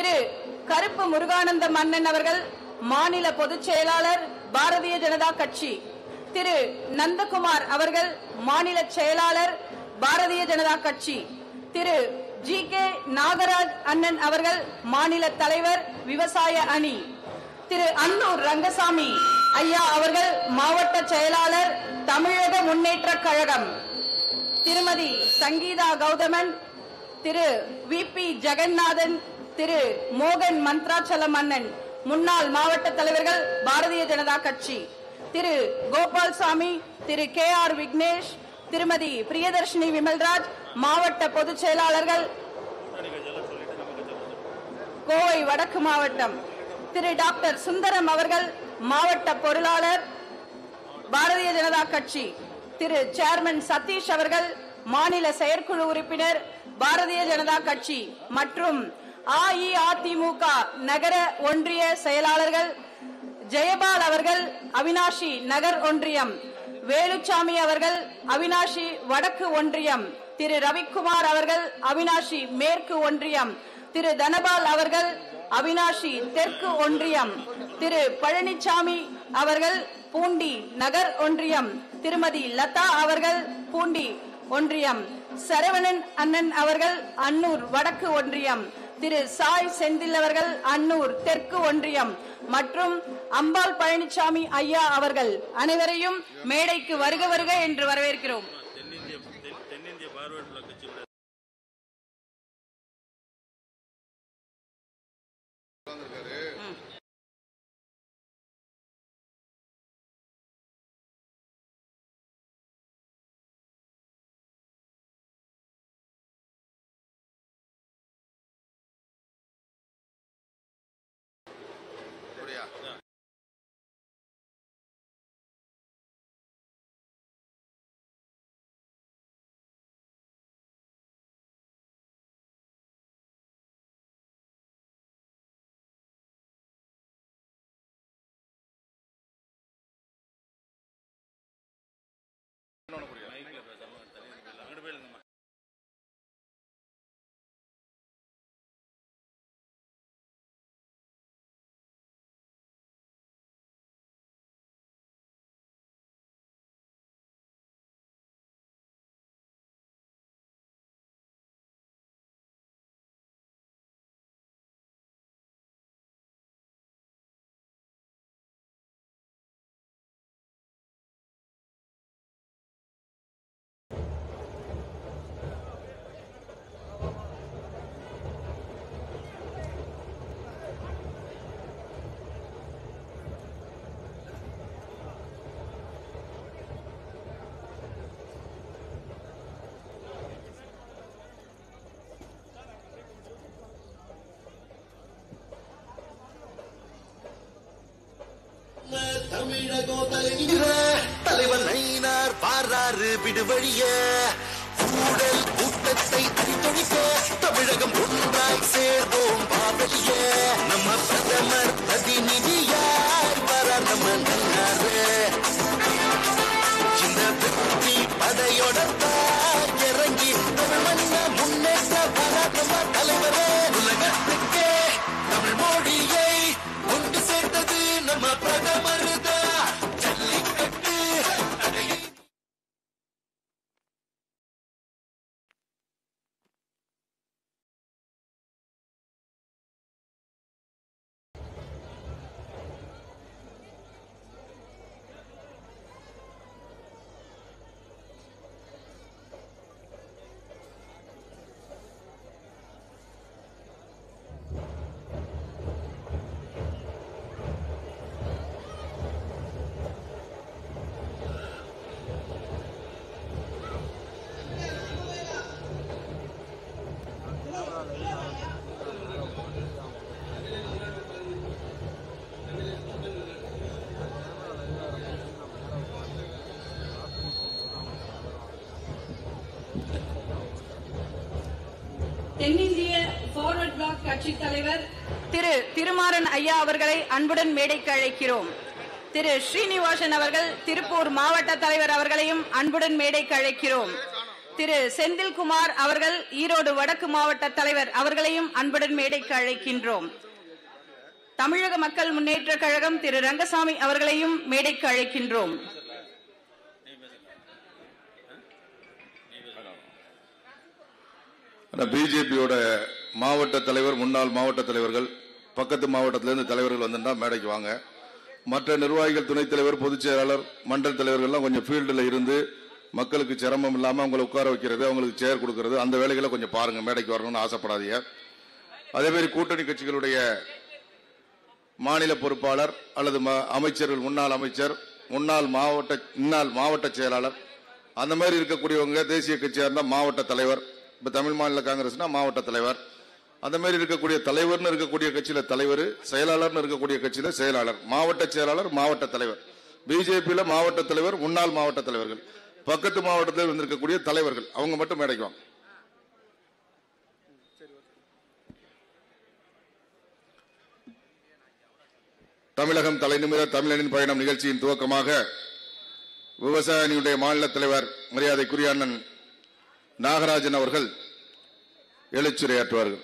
திரு கருப்பு முருகானந்த மன்னன் அவர்கள் மாநில பொதுச் செயலாளர் பாரதிய ஜனதா கட்சி. திரு நந்தகுமார் அவர்கள் மாநில செயலாளர் பாரதிய ஜனதா கட்சி. திரு ஜி.கே. நாகராஜ் அண்ணன் அவர்கள் மாநில தலைவர் விவசாய அணி. திரு அன்னூர் ரங்கசாமி ஐயா அவர்கள் மாவட்ட செயலாளர் தமிழக முன்னேற்ற கழகம். திருமதி சங்கீதா கௌதமன், திரு வி.பி. ஜெகநாதன், திரு மோகன் மந்த்ராச்சலம் அண்ணன் முன்னாள் மாவட்ட தலைவர்கள் பாரதிய ஜனதா கட்சி. திரு கோபால்சாமி, திரு கே.ஆர். விக்னேஷ், திருமதி பிரியதர்ஷினி விமல்ராஜ் மாவட்ட பொதுச் செயலாளர்கள் கோவை வடக்கு மாவட்டம். திரு டாக்டர் சுந்தரம் அவர்கள் மாவட்ட பொருளாளர் பாரதிய ஜனதா கட்சி. திரு சேர்மன் சதீஷ் அவர்கள் மாநில செயற்குழு உறுப்பினர் பாரதிய ஜனதா கட்சி மற்றும் அஇஅதிமுக நகர ஒன்றிய செயலாளர்கள் ஜெயபால் அவர்கள் அவினாஷி நகர் ஒன்றியம், வேலுச்சாமி அவர்கள் அவினாஷி வடக்கு ஒன்றியம், திரு ரவிக்குமார் அவர்கள் அவினாஷி மேற்கு ஒன்றியம், திரு தனபால் அவர்கள் அவினாஷி தெற்கு ஒன்றியம், திரு பழனிசாமி அவர்கள் பூண்டி நகர் ஒன்றியம், திருமதி லதா அவர்கள் பூண்டி ஒன்றியம், சரவணன் அண்ணன் அவர்கள் அன்னூர் வடக்கு ஒன்றியம், திரு சாய் செந்தில் அவர்கள் அன்னூர் தெற்கு ஒன்றியம் மற்றும் அம்பாள் பழனிசாமி ஐயா அவர்கள் அனைவரையும் மேடைக்கு வருக வருக என்று வரவேற்கிறோம். தமிழகோ தலைவர் நயினார் பாராறு விடுவழிய ஊழல் கூட்டத்தை அடித்தொழிக்க தமிழகம் ஒன்றாய் சேர்வோம் பாவலிய நம்ம பிரதமர் பிரதிநிதியார் வரார் நம்ம நன்னாரு இந்த வெற்றி படையோட இறங்கி தமிழ்மண்ண முன்னேற்ற வரார் நம்ம தலைவரே உலகத்துக்கே தமிழ் மொழியை கொண்டு சேர்த்தது நம்ம பிரதமர் ஜல்லிக்கட்டு. தென்னிந்திய ஃபார்வர்ட் பிளாக் கட்சி தலைவர் திரு திருமாறன் ஐயா அவர்களை அன்புடன் மேடைக்கு அழைக்கிறோம். திரு ஸ்ரீனிவாசன் அவர்கள் திருப்பூர் மாவட்ட தலைவர் அவர்களையும் அன்புடன் மேடைக்கு அழைக்கிறோம். திரு செந்தில்குமார் அவர்கள் ஈரோடு வடக்கு மாவட்ட தலைவர் அவர்களையும் அன்புடன் மேடைக்கு அழைக்கின்றோம். தமிழக மக்கள் முன்னேற்ற கழகம் திரு ரங்கசாமி அவர்களையும் மேடைக்கு அழைக்கின்றோம். பிஜேபியோட மாவட்ட தலைவர், முன்னாள் மாவட்ட தலைவர்கள், பக்கத்து மாவட்டத்திலிருந்து தலைவர்கள் வந்துட்டா மேடைக்கு வாங்க. மற்ற நிர்வாகிகள், துணைத் தலைவர், பொதுச் செயலாளர், மண்டல் தலைவர்கள்லாம் கொஞ்சம் ஃபீல்டில் இருந்து மக்களுக்கு சிரமம் இல்லாமல் அவங்களை உட்கார வைக்கிறது, அவங்களுக்கு சேர் கொடுக்கறது, அந்த வேலைகளை கொஞ்சம் பாருங்க. மேடைக்கு வரணும்னு ஆசைப்படாதீங்க. அதே மாதிரி கூட்டணி கட்சிகளுடைய மாநில பொறுப்பாளர் அல்லது அமைச்சர்கள், முன்னாள் அமைச்சர், முன்னாள் மாவட்ட செயலாளர், அந்த மாதிரி இருக்கக்கூடியவங்க, தேசிய கட்சியாக இருந்தால் மாவட்ட தலைவர், இப்போ தமிழ் மாநில காங்கிரஸ்னா மாவட்ட தலைவர், அந்த மாதிரி இருக்கக்கூடிய தலைவர்னு இருக்கக்கூடிய கட்சியில தலைவர், செயலாளர்னு இருக்கக்கூடிய கட்சியில செயலாளர், மாவட்ட செயலாளர், மாவட்ட தலைவர், பிஜேபியில மாவட்ட தலைவர், முன்னாள் மாவட்ட தலைவர்கள், பக்கத்து மாவட்டத்தில் இருந்திருக்கக்கூடிய தலைவர்கள், அவங்க மட்டும் மேடைக்குவாங்க. தமிழகம் தலைநிமிர தமிழனின் பயணம் நிகழ்ச்சியின் துவக்கமாக விவசாய அணியுடைய மாநில தலைவர் மரியாதைக்குரிய அண்ணன் நாகராஜன் அவர்கள் எழுச்சுரையாற்றுவார்கள்.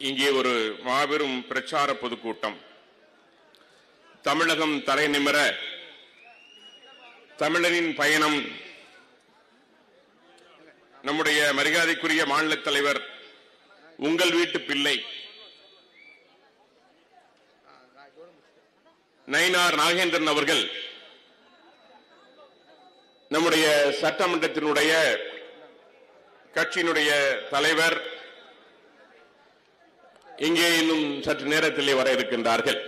இங்கே ஒரு மாபெரும் பிரச்சார பொதுக்கூட்டம். தமிழகம் தலைநிமிர தமிழரின் பயணம். நம்முடைய மரியாதைக்குரிய மாநில தலைவர், உங்கள் வீட்டு பிள்ளை நயினார் நாகேந்திரன் அவர்கள் நம்முடைய சட்டமன்றத்தினுடைய கட்சியினுடைய தலைவர் இங்கே இன்னும் சற்று நேரத்திலே வர இருக்கின்றார்கள்.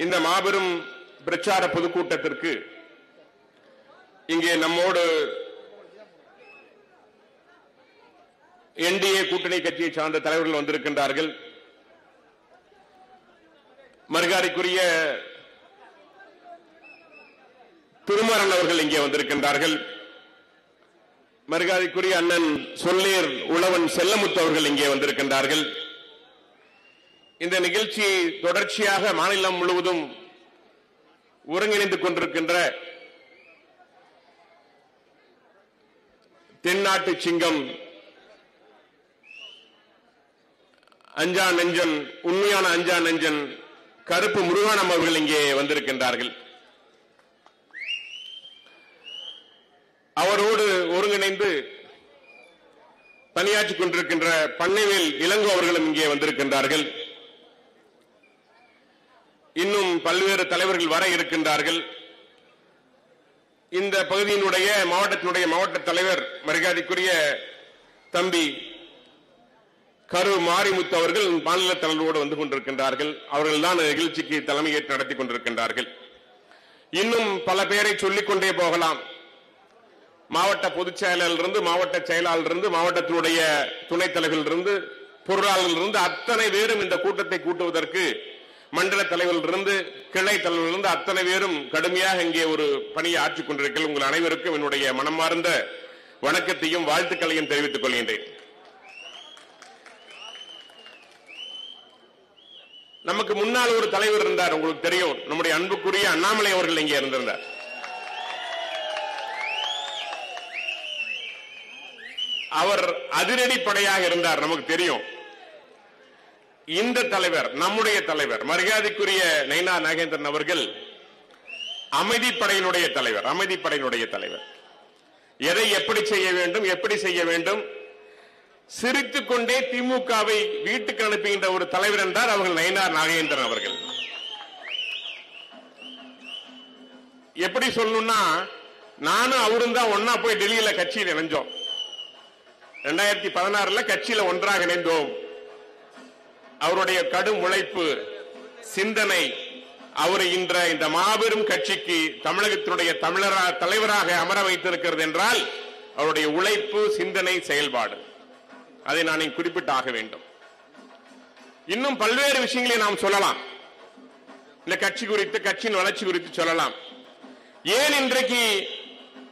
இந்த மாபெரும் பிரச்சார பொதுக்கூட்டத்திற்கு இங்கே நம்மோடு என்டிஏ கூட்டணி கட்சியை சார்ந்த தலைவர்கள் வந்திருக்கின்றார்கள். மரியாதைக்குரிய திருமாறன் அவர்கள் இங்கே வந்திருக்கின்றார்கள். மரியாதைக்குரிய அண்ணன் சொல்லீர் உழவன் செல்லமுத்து அவர்கள் இங்கே வந்திருக்கின்றார்கள். இந்த நிகழ்ச்சி தொடர்ச்சியாக மாநிலம் முழுவதும் ஒருங்கிணைந்து கொண்டிருக்கின்ற தென்னாட்டு சிங்கம், அஞ்சா நெஞ்சன், உண்மையான அஞ்சா நெஞ்சன் கருப்பு முருகானம் அவர்கள் இங்கே வந்திருக்கின்றார்கள். அவரோடு ஒருங்கிணைந்து பணியாற்றிக் கொண்டிருக்கின்ற பண்ணைவேல் இளங்கோ அவர்களும் இங்கே வந்திருக்கின்றார்கள். இன்னும் பல்வேறு தலைவர்கள் வர இருக்கின்றார்கள். இந்த பகுதியினுடைய மாவட்டத்தினுடைய மாவட்ட தலைவர் மரியாதைக்குரிய தம்பி கரு மாரிமுத்து அவர்கள் மாநில தலைவரோடு வந்து கொண்டிருக்கின்றார்கள். அவர்கள் தான் நிகழ்ச்சிக்கு தலைமையேற்று நடத்தி கொண்டிருக்கின்றார்கள். இன்னும் பல பேரை சொல்லிக் கொண்டே போகலாம். மாவட்ட பொதுச் செயலாளரிலிருந்து, மாவட்ட செயலாளரிலிருந்து, மாவட்டத்தினுடைய துணைத் தலைவரிலிருந்து, பொருளாளரிலிருந்து அத்தனை பேரும் இந்த கூட்டத்தை கூட்டுவதற்கு மண்டல தலைவரிலிருந்து, கிளை தலைவரிலிருந்து அத்தனை பேரும் கடுமையாக இங்கே ஒரு பணியை ஆற்றிக் கொண்டிருக்கிறேன். உங்கள் அனைவருக்கும் என்னுடைய மனமார்ந்த வணக்கத்தையும் வாழ்த்துக்களையும் தெரிவித்துக் கொள்கின்றேன். நமக்கு முன்னால் ஒரு தலைவர் இருந்தார், உங்களுக்கு தெரியும், நம்முடைய அன்புக்குரிய அண்ணாமலை அவர்கள் இங்கே இருந்திருந்தார். அவர் அதிரடி படையாக இருந்தார், நமக்கு தெரியும். இந்த தலைவர், நம்முடைய தலைவர் மரியாதைக்குரிய நயினார் நாகேந்திரன் அவர்கள் அமைதிப்படையினுடைய தலைவர். அமைதிப்படையினுடைய தலைவர் எதை எப்படி செய்ய வேண்டும், எப்படி செய்ய வேண்டும், சிரித்துக் கொண்டே திமுகவை வீட்டுக்கு அனுப்புகின்ற ஒரு தலைவர் என்றார் அவர்கள் நயினார் நாகேந்திரன் அவர்கள். எப்படி சொல்லணும்னா, நானும் அவரும் தான் ஒன்னா போய் டெல்லியில கட்சியில் இணைஞ்சோம். 2016 கட்சியில ஒன்றாக இணைந்தோம். அவருடைய கடும் உழைப்பு, சிந்தனை அவரை இன்ற இந்த மாபெரும் கட்சிக்கு தமிழகத்தினுடைய தலைவராக அமர வைத்திருக்கிறது என்றால் அவருடைய உழைப்பு, சிந்தனை, செயல்பாடு. அதை நான் குறிப்பிட்டாக வேண்டும். இன்னும் பல்வேறு விஷயங்களை நாம் சொல்லலாம். இந்த கட்சி குறித்து, கட்சியின் வளர்ச்சி குறித்து சொல்லலாம். ஏன் இன்றைக்கு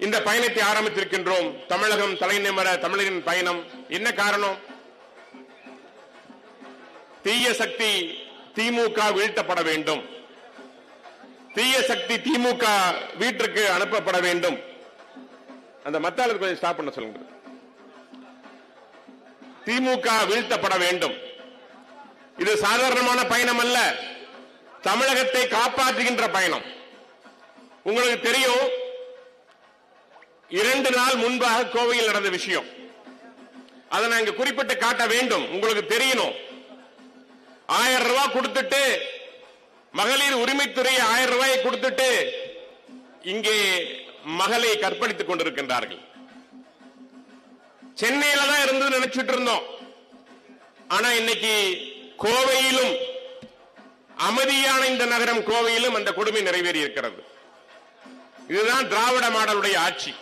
இந்த பயணத்தை ஆரம்பித்திருக்கின்றோம். தமிழகம் தலைநிமிர தமிழரின் பயணம். என்ன காரணம்? தீய சக்தி திமுக வீழ்த்தப்பட வேண்டும், தீய சக்தி திமுக வீட்டிற்கு அனுப்பப்பட வேண்டும். அந்த மத்தாளர் கொஞ்சம் ஸ்டாப் பண்ண சொல்லுங்க. திமுக வீழ்த்தப்பட வேண்டும். இது சாதாரணமான பயணம் அல்ல, தமிழகத்தை காப்பாற்றுகின்ற பயணம். உங்களுக்கு தெரியும், 2 நாள் முன்பாக கோவையில் நடந்த விஷயம். அதை நான் இங்க குறிப்பிட்டு காட்ட வேண்டும், உங்களுக்கு தெரியணும். 1000 ரூபாய் கொடுத்துட்டு, மகளிர் உரிமைத்துறை 1000 ரூபாயை கொடுத்துட்டு இங்கே மகளை கற்பழித்துக் கொண்டிருக்கின்றார்கள். சென்னையில தான் இருந்து நினைச்சிட்டு இருந்தோம். ஆனா இன்னைக்கு கோவையிலும், அமைதியான இந்த நகரம் கோவையிலும் அந்த கொடுமை நிறைவேறி இருக்கிறது. இதுதான் திராவிட மாடலுடைய ஆட்சி.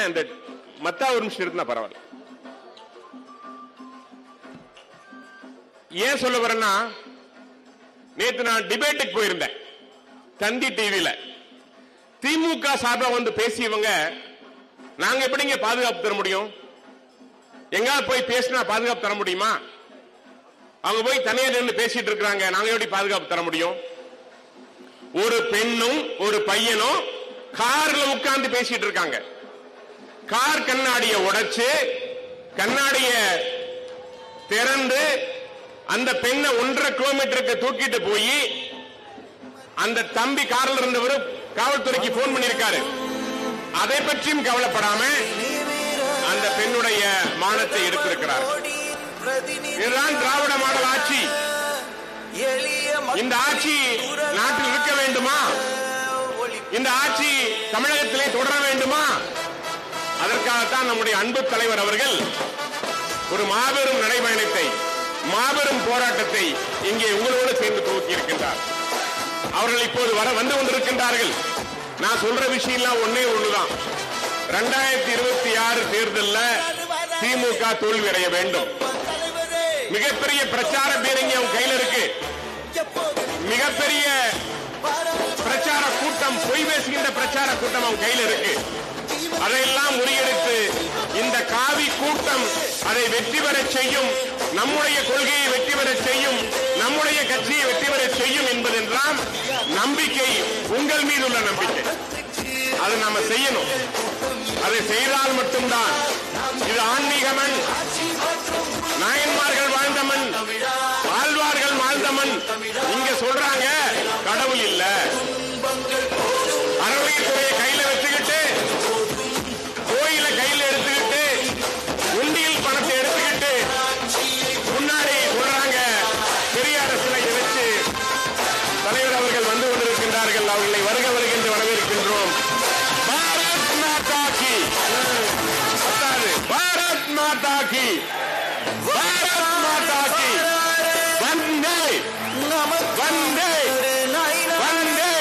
இந்த மத்தா ஒரு நிமிஷம் இருந்தா பரவாயில்ல. ஏன் சொல்ல வரேன்னா, நேத்து நான் டிபேட்டுக்கு போயிருந்தேன் தந்தி டிவியில. திமுக சார்பா வந்து பேசியவங்க, நாங்க எப்படிங்க பாதுகாப்பு தர முடியும், எங்காவது போய் பேசினா பாதுகாப்பு தர முடியுமா, அவங்க போய் தனியாக நின்று பேசிட்டு இருக்காங்க, நாங்க எப்படி பாதுகாப்பு தர முடியும்? ஒரு பெண்ணும் ஒரு பையனும் கார்ல உட்கார்ந்து பேசிட்டு இருக்காங்க. கார் கண்ணாடியை உடைச்சு, கண்ணாடிய திறந்து, அந்த பெண்ணை 1.5 கிலோமீட்டருக்கு தூக்கிட்டு போய், அந்த தம்பி காரில் இருந்தவர் காவல்துறைக்கு போன் பண்ணியிருக்காரு. அதை பற்றியும் கவலைப்படாம அந்த பெண்ணுடைய மானத்தை எடுத்திருக்கிறார். இதுதான் திராவிட மாடல் ஆட்சி. இந்த ஆட்சி நாட்டில் இருக்க வேண்டுமா? இந்த ஆட்சி தமிழகத்திலே தொடர வேண்டுமா? அதற்காகத்தான் நம்முடைய அன்பு தலைவர் அவர்கள் ஒரு மாபெரும் நடைபயணத்தை, மாபெரும் போராட்டத்தை இங்கே உங்களோடு சேர்ந்து துவக்கி இருக்கின்றார். அவர்கள் இப்போது வந்து கொண்டிருக்கின்றார்கள். நான் சொல்ற விஷயம் எல்லாம் ஒண்ணுதான். 2026 தேர்தலில் திமுக தோல்வி அடைய வேண்டும். மிகப்பெரிய பிரச்சார பேரங்கி அவங்க கையில் இருக்கு. மிகப்பெரிய பிரச்சார கூட்டம், பொய் பேசுகின்ற பிரச்சார கூட்டம் அவங்க கையில் இருக்கு. அதையெல்லாம் முறியடித்து இந்த காவி கூட்டம் அதை வெற்றி பெற செய்யும், நம்முடைய கொள்கையை வெற்றி பெற செய்யும், நம்முடைய கட்சியை வெற்றி பெற செய்யும் என்பதெல்லாம் நம்பிக்கை, உங்கள் மீது உள்ள நம்பிக்கை. அதை நாம செய்யணும். அதை செய்தால் மட்டும்தான் இது ஆன்மீக மண், நாயன்மார்கள் வாழ்ந்த மண், ஆழ்வார்கள் வாழ்ந்த மண். இங்க சொல்றாங்க கடவுள் இல்ல. அறவைத்துறையை கையில வச்சுக்கிட்டு, கோயில கையில எடுத்துக்கிட்டு, உண்டியல் பணத்தை எடுத்துக்கிட்டு முன்னாடி சொல்றாங்க பெரியார் சிலையை வச்சு. தலைவர் அவர்கள் வந்து கொண்டிருக்கின்றார்கள். அவர்களை வருக வருகின்ற வரவேற்கின்றோம். பாரத் மாதா கி, பாரத் மாதா கி, பாரத் மாதா கி, வந்தே வந்தே வந்தே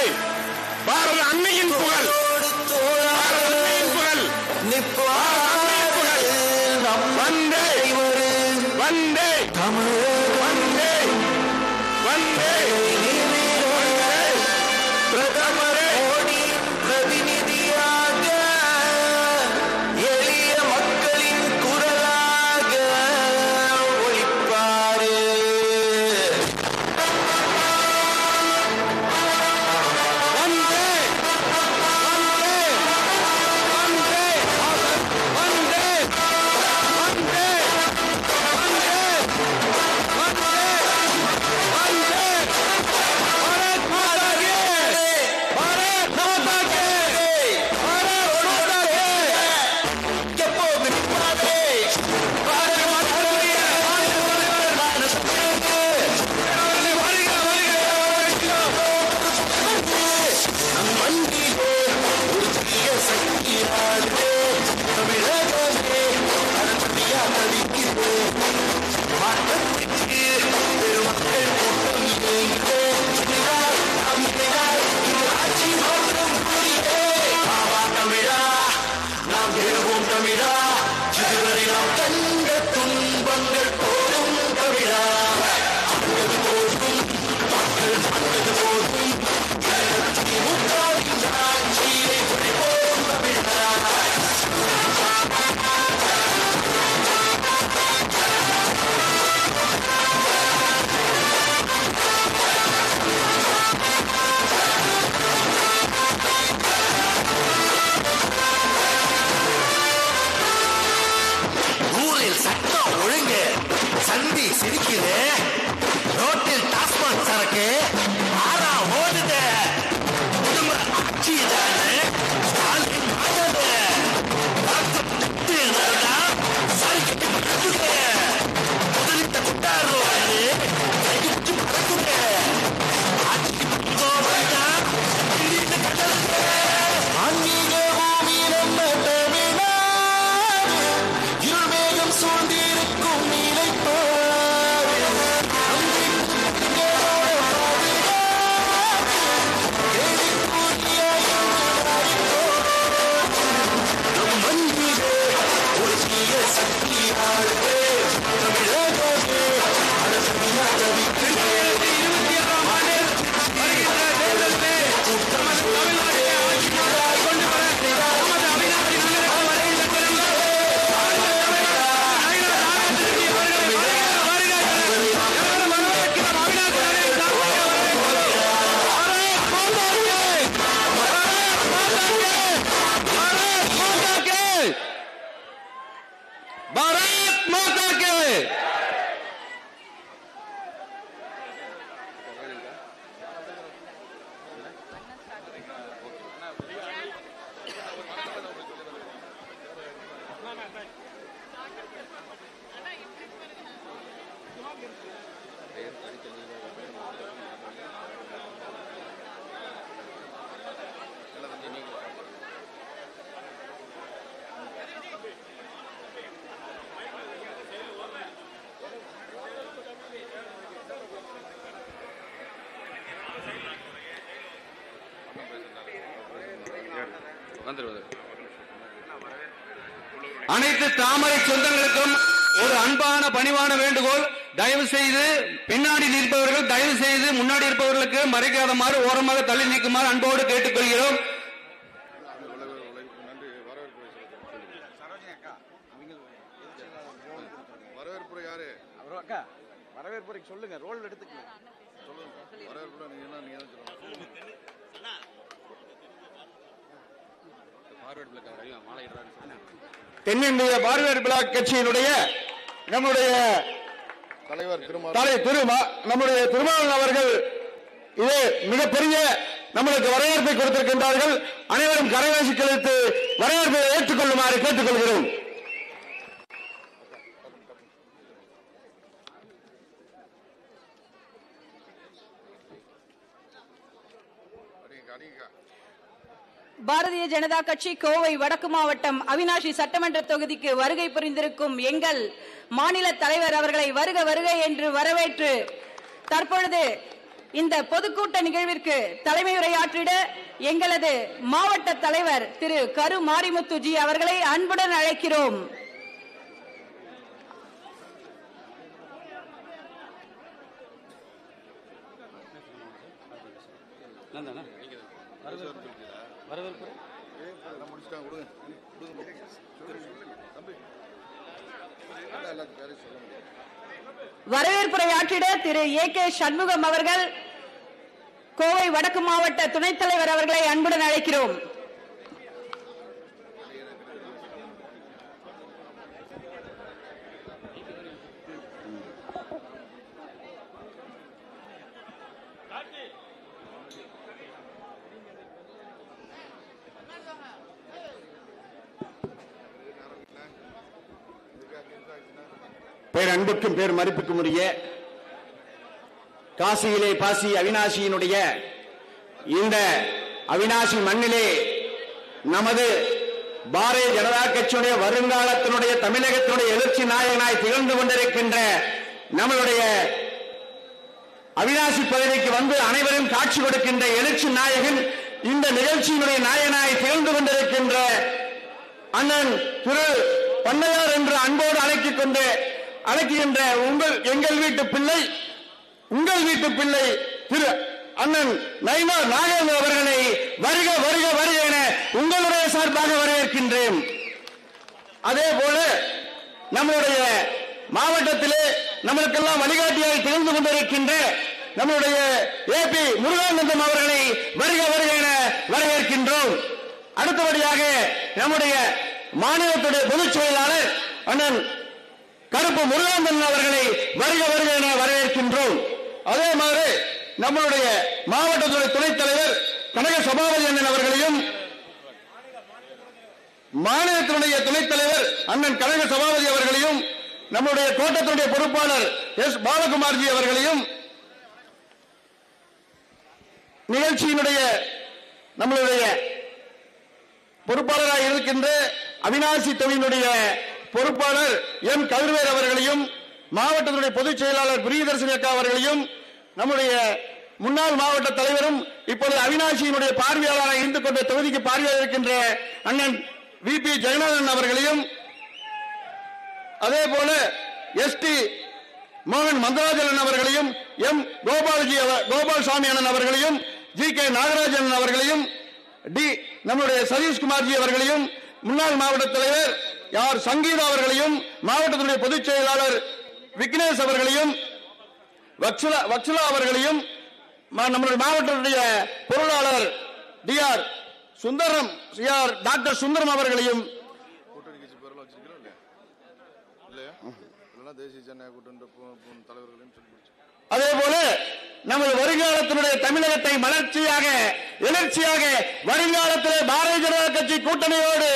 அனைத்து தாமரை சொந்தங்களுக்கும் ஒரு அன்பான பணிவான வேண்டுகோள். தயவு செய்து பின்னாடி நிற்பவர்கள் தயவு செய்து முன்னாடி இருப்பவர்களுக்கு மறைக்காதமாறு ஓரமாக தள்ளி நீக்குமாறு அன்போடு கேட்டுக்கொள்கிறோம். வரவேற்புரைக்கு சொல்லுங்க, ரோல் எடுத்துக்கங்க. வரவேற்புரை நீங்க என்ன நீங்க தென்னிந்திய பார்வேர் பிளாக் கட்சியினுடைய நம்முடைய தலைவர் நம்முடைய திருமாவளவன் அவர்கள் இது மிகப்பெரிய நம்மளுக்கு வரவேற்பை கொடுத்திருக்கின்றார்கள். அனைவரும் கரவேசி கழித்து வரவேற்பை ஏற்றுக்கொள்ளுமாறு கேட்டுக்கொள்கிறோம். பாரதிய ஜனதா கட்சி கோவை வடக்கு மாவட்டம் அவினாஷி சட்டமன்ற தொகுதிக்கு வருகை புரிந்திருக்கும் எங்கள் மாநில தலைவர் அவர்களை வருக வருக என்று வரவேற்று தற்பொழுது இந்த பொதுக்கூட்ட நிகழ்விற்கு தலைமை உரையாற்றிட எங்களது மாவட்ட தலைவர் திரு கரு மாரிமுத்துஜி அவர்களை அன்புடன் அழைக்கிறோம். வரவேற்புரையாற்றிட திரு ஏ.கே. சண்முகம் அவர்கள் கோவை வடக்கு மாவட்ட துணைத் தலைவர் அவர்களை அன்புடன் அழைக்கிறோம். பேரன்புக்கும் பேர் மதிப்புக்கும் உரிய காசியிலே பாசி அவினாசியினுடைய இந்த அவினாசி மண்ணிலே நமது பாரதிய ஜனதா கட்சியுடைய வருங்காலத்தினுடைய தமிழகத்தினுடைய எழுச்சி நாயகனாய் திகழ்ந்து கொண்டிருக்கின்ற நம்மளுடைய அவினாசி பகுதிக்கு வந்து அனைவரும் காட்சி கொடுக்கின்ற எழுச்சி நாயகன், இந்த நிகழ்ச்சியினுடைய நாயகனாய் திகழ்ந்து கொண்டிருக்கின்ற அண்ணன் திரு பண்ணையார் என்று அன்போடு அழைக்கின்ற எங்கள் வீட்டு பிள்ளை, உங்கள் வீட்டு பிள்ளை திரு அண்ணன் நயினார் நாகேந்திரன் அவர்களை வருக வருக வருக என உங்களுடைய சார்பாக வரவேற்கின்றேன். அதே போல நம்முடைய மாவட்டத்திலே நம்மளுக்கெல்லாம் வழிகாட்டியாக திகழ்ந்து கொண்டிருக்கின்ற நம்முடைய ஏபி முருகானந்தம் அவர்களை வருக வருக என வரவேற்கின்றோம். அடுத்தபடியாக நம்முடைய மாநிலத்துடைய பொதுச் செயலாளர் அண்ணன் கருப்பு முருகானந்தன் அவர்களை வருக வருக என வரவேற்கின்றோம். அதே மாதிரி நம்மளுடைய மாவட்டத்துடைய துணைத் தலைவர் கனக சபாபதி அண்ணன் அவர்களையும், மாநிலத்தினுடைய துணைத் தலைவர் அண்ணன் கனக சபாபதி அவர்களையும், நம்முடைய கோட்டத்தினுடைய பொறுப்பாளர் எஸ் பாலகுமார்ஜி அவர்களையும், நிகழ்ச்சியினுடைய நம்மளுடைய பொறுப்பாளராக இருக்கின்ற அவினாசி தொகுதியினுடைய பொறுப்பாளர் எம் கதிர்வேர் அவர்களையும், மாவட்டத்தினுடைய பொதுச் செயலாளர் பிரியதர்ஷினி அக்கா அவர்களையும், நம்முடைய முன்னாள் மாவட்ட தலைவரும் இப்பொழுது அவினாசியினுடைய பார்வையாளராக இருந்து கொண்ட தொகுதிக்கு பார்வையாக இருக்கின்ற அண்ணன் வி.பி. ஜெகநாதன் அவர்களையும், அதே போல எஸ்.டி. மோகன் மந்தராஜன் அவர்களையும், எம். கோபால்சாமி அண்ணன் அவர்களையும், ஜி.கே. நாகராஜன் அவர்களையும், நம்முடைய சதீஷ்குமார்ஜி அவர்களையும், முன்னாள் மாவட்ட தலைவர் சங்கீதா அவர்களையும், மாவட்டத்தினுடைய பொதுச் செயலாளர் விக்னேஷ் அவர்களையும், வக்சுலா அவர்களையும், நம்முடைய மாவட்டத்துடைய பொருளாளர் டி.ஆர். சுந்தரம் டாக்டர் சுந்தரம் அவர்களையும், கூட்டணி கட்சி பேரெல்லாம் வச்சிருக்கிறோம் இல்லையா? தேசிய ஜனநாயக கூட்டணி தலைவர்களையும் சொல்லி அதே போல நமது வருங்காலத்தினுடைய தமிழகத்தை மலர்ச்சியாக எழுச்சியாக வருங்காலத்தில் பாரதிய ஜனதா கட்சி கூட்டணியோடு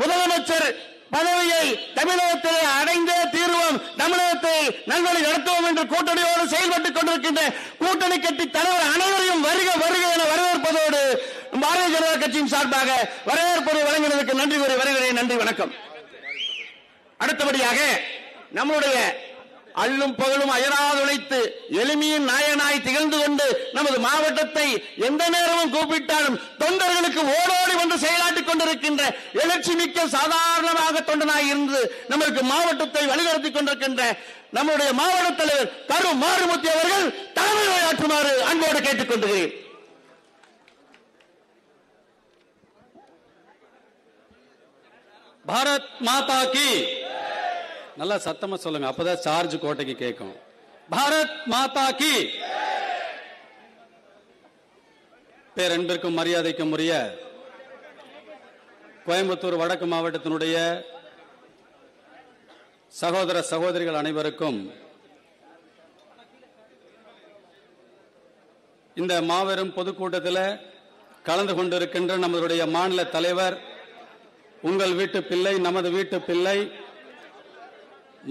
முதலமைச்சர் பதவியை தமிழகத்தில் அடைந்தே தீர்வோம், தமிழகத்தை நல்வழி நடத்துவோம் என்று கூட்டணியோடு செயல்பட்டுக் கொண்டிருக்கின்ற கூட்டணி கட்சி தலைவர் அனைவரையும் வருக வருக என வரவேற்பதோடு பாரதிய ஜனதா கட்சியின் சார்பாக வரவேற்புரை வழங்கினதற்கு நன்றி கூறி வருகிறேன். நன்றி, வணக்கம். அடுத்தபடியாக நம்முடைய அள்ளும் பகலும் அயராது உழைத்து எளிமையின் நாயனாய் திகழ்ந்து கொண்டு நமது மாவட்டத்தை எந்த நேரமும் கூப்பிட்டாலும் தொண்டர்களுக்கு ஓடோடி வந்து செயலாற்றிக் கொண்டிருக்கின்ற எழுச்சி மிக்க சாதாரணமாக தொண்டனாய் இருந்து நமக்கு மாவட்டத்தை வழிநடத்திக் கொண்டிருக்கின்ற நம்முடைய மாவட்ட தலைவர் கரு மாரிமுத்து அவர்கள் தலைமை உரையாற்றுமாறு அன்போடு கேட்டுக் கொண்டிருக்கிறேன். பாரத் மாதா கி, நல்லா சத்தமா சொல்லுங்க, அப்பதான் சார்ஜ் கோட்டைக்கு கேட்கும். பாரத் மாதா கி. பேரன்பிற்கும் மரியாதைக்கும் உரிய கோயம்புத்தூர் வடக்கு மாவட்டத்தினுடைய சகோதர சகோதரிகள் அனைவருக்கும் இந்த மாபெரும் பொதுக்கூட்டத்தில் கலந்து கொண்டிருக்கின்ற நம்மளுடைய மாநில தலைவர், உங்கள் வீட்டு பிள்ளை, நமது வீட்டு பிள்ளை,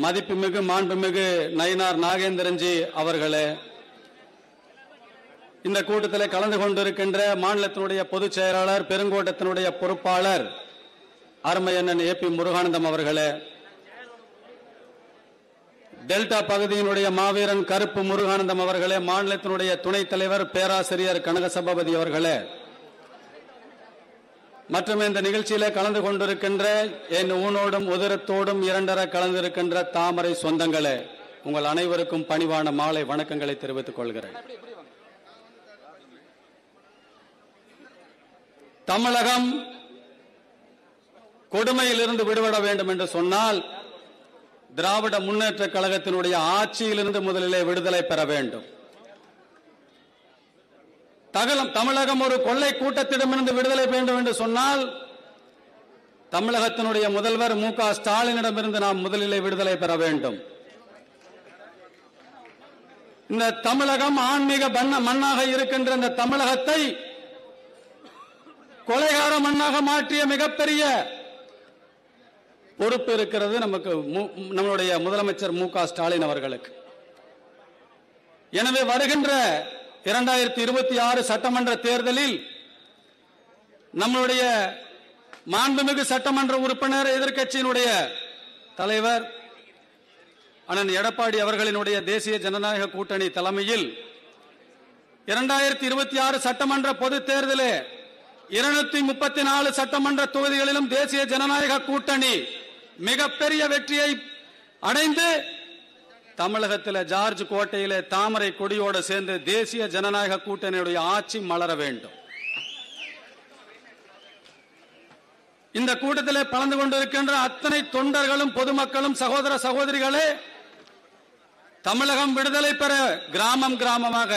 மதிப்புமிகு மாண்புமிகு நயினார் நாகேந்திரன்ஜி அவர்களே, இந்த கூட்டத்தில் கலந்து கொண்டிருக்கின்ற மாநிலத்தினுடைய பொதுச் செயலாளர், பெருங்கோட்டத்தினுடைய பொறுப்பாளர் அருமையண்ணன் ஏபி முருகானந்தம் அவர்களே, டெல்டா பகுதியினுடைய மாவீரன் கருப்பு முருகானந்தம் அவர்களே, மாநிலத்தினுடைய துணைத் தலைவர் பேராசிரியர் கனகசபாபதி அவர்களே, மற்றும் இந்த நிகழ்ச்சியில கலந்து கொண்டிருக்கின்ற என் ஊனோடும் உதிரத்தோடும் இரண்டர கலந்திருக்கின்ற தாமரை சொந்தங்களே, உங்கள் அனைவருக்கும் பணிவான மாலை வணக்கங்களை தெரிவித்துக் கொள்கிறேன். தமிழகம் கொடுமையிலிருந்து விடுபட வேண்டும் என்று சொன்னால் திராவிட முன்னேற்ற கழகத்தினுடைய ஆட்சியிலிருந்து முதலிலே விடுதலை பெற வேண்டும். தமிழகம் ஒரு கொள்ளை கூட்டத்திடமிருந்து விடுதலை வேண்டும் என்று சொன்னால் தமிழகத்தினுடைய முதல்வர் மு க ஸ்டாலினிடமிருந்து நாம் முதலிலே விடுதலை பெற வேண்டும். இந்த தமிழகம் ஆன்மீக மண்ணாக இருக்கின்ற இந்த தமிழகத்தை கொலைகார மண்ணாக மாற்றிய மிகப்பெரிய பொறுப்பு இருக்கிறது நமக்கு, நம்முடைய முதலமைச்சர் மு க ஸ்டாலின் அவர்களுக்கு. எனவே வருகின்ற 2026 சட்டமன்ற தேர்தலில் நம்முடைய மாண்புமிகு சட்டமன்ற உறுப்பினர், எதிர்க்கட்சியினுடைய தலைவர் அண்ணன் எடப்பாடி அவர்களினுடைய தேசிய ஜனநாயக கூட்டணி தலைமையில் 2026 சட்டமன்ற பொது தேர்தலில் 234 சட்டமன்ற தொகுதிகளிலும் தேசிய ஜனநாயக கூட்டணி மிகப்பெரிய வெற்றியை அடைந்து தமிழகத்தில் ஜார்ஜ் கோட்டையிலே தாமரை கொடியோடு சேர்ந்து தேசிய ஜனநாயக கூட்டணியுடைய ஆட்சி மலர வேண்டும். இந்த கூட்டத்தில் கலந்து கொண்டிருக்கின்ற அத்தனை தொண்டர்களும் பொதுமக்களும் சகோதர சகோதரிகளே, தமிழகம் விடுதலை பெற கிராமம் கிராமமாக,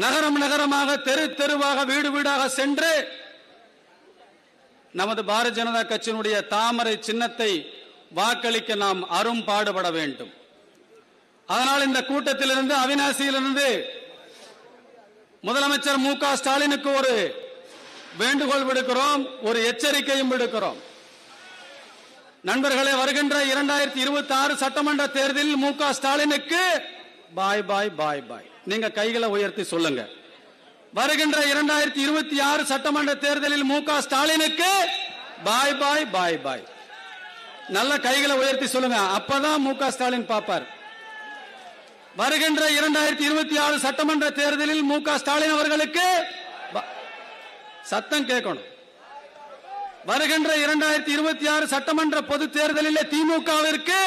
நகரம் நகரமாக, தெரு தெருவாக, வீடு வீடாக சென்று நமது பாரதிய ஜனதா கட்சியினுடைய தாமரை சின்னத்தை வாக்களிக்க நாம் அரும்பாடுபட வேண்டும். அதனால் இந்த கூட்டத்திலிருந்து, அவிநாசியிலிருந்து முதலமைச்சர் மு க ஸ்டாலினுக்கு ஒரு வேண்டுகோள் விடுக்கிறோம், ஒரு எச்சரிக்கையும் விடுக்கிறோம். நண்பர்களே, வருகின்ற 2026 சட்டமன்ற தேர்தலில் மு க ஸ்டாலினுக்கு பாய் பாய் பாய் பாய். நீங்க கைகளை உயர்த்தி சொல்லுங்க. வருகின்ற 2026 சட்டமன்ற தேர்தலில் மு க ஸ்டாலினுக்கு பாய் பாய் பாய் பாய். நல்ல கைகளை உயர்த்தி சொல்லுங்க, அப்பதான் மு க ஸ்டாலின் பாப்பார். வருகின்ற 2026 சட்டமன்ற தேர்தலில் மு க ஸ்டாலின் அவர்களுக்கு சத்தம் கேட்கணும். வருகின்ற 2026 சட்டமன்ற பொது தேர்தலில் திமுகவிற்கு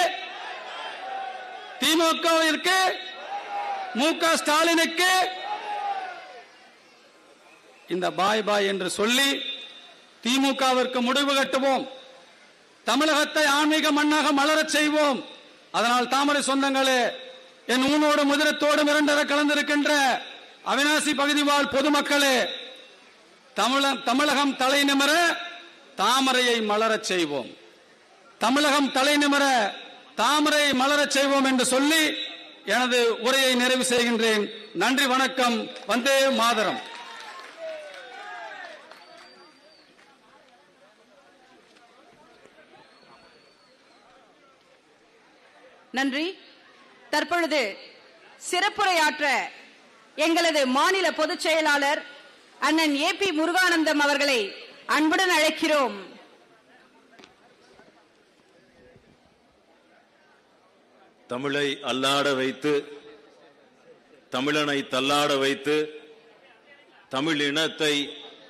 மு க ஸ்டாலினுக்கு இந்த பாய் பாய் என்று சொல்லி திமுகவிற்கு முடிவு கட்டுவோம். தமிழகத்தை ஆன்மீக மண்ணாக மலரச் செய்வோம். அதனால் தாமரை சொந்தங்களே, என் ஊனோடும் முதிரத்தோடும் இரண்டர கலந்திருக்கின்ற அவிநாசி பகுதி வாழ் பொதுமக்களே, தமிழகம் தலை நிமிர தாமரையை மலரச் செய்வோம். தமிழகம் தலை நிமிர தாமரையை மலரச் செய்வோம் என்று சொல்லி எனது உரையை நிறைவு செய்கின்றேன். நன்றி, வணக்கம். வந்தே மாதரம். நன்றி. தற்பொழுது சிறப்புரையாற்ற எங்களது மாநில பொதுச் செயலாளர் அண்ணன் ஏபி முருகானந்தம் அவர்களை அன்புடன் அழைக்கிறோம். தமிழை அல்லாட வைத்து, தமிழனை தள்ளாட வைத்து, தமிழ் இனத்தை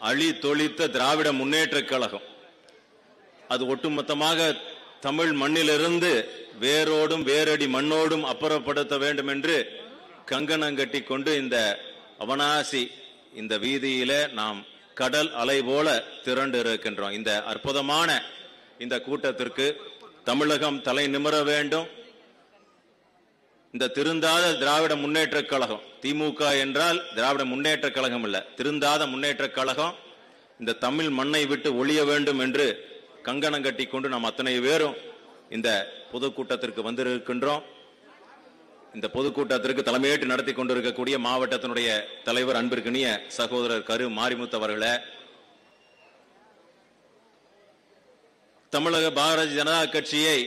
அழித்தொழித்த திராவிட முன்னேற்றக் கழகம் அது ஒட்டுமொத்தமாக தமிழ் மண்ணிலிருந்து வேரோடும் வேரடி மண்ணோடும் அப்புறப்படுத்த வேண்டும் என்று கங்கணம் கொண்டு இந்த அவனாசி இந்த வீதியில நாம் கடல் அலை போல திரண்டு இருக்கின்றோம். இந்த அற்புதமான இந்த கூட்டத்திற்கு தமிழகம் தலை நிமிர வேண்டும். இந்த திருந்தாத திராவிட முன்னேற்ற கழகம், திமுக என்றால் திராவிட முன்னேற்ற கழகம் இல்ல, திருந்தாத முன்னேற்ற கழகம் இந்த தமிழ் மண்ணை விட்டு ஒழிய வேண்டும் என்று கங்கணம் கட்டி கொண்டு நாம் அத்தனை பேரும் இந்த பொதுக்கூட்டத்திற்கு வந்திருக்கின்றோம். இந்த பொதுக்கூட்டத்திற்கு தலைமையேற்று நடத்தி கொண்டிருக்கக்கூடிய மாவட்டத்தினுடைய தலைவர் அன்பிற்கினிய சகோதரர் கரு மாரிமுத்து அவர்களே, தமிழக பாரதிய ஜனதா கட்சியை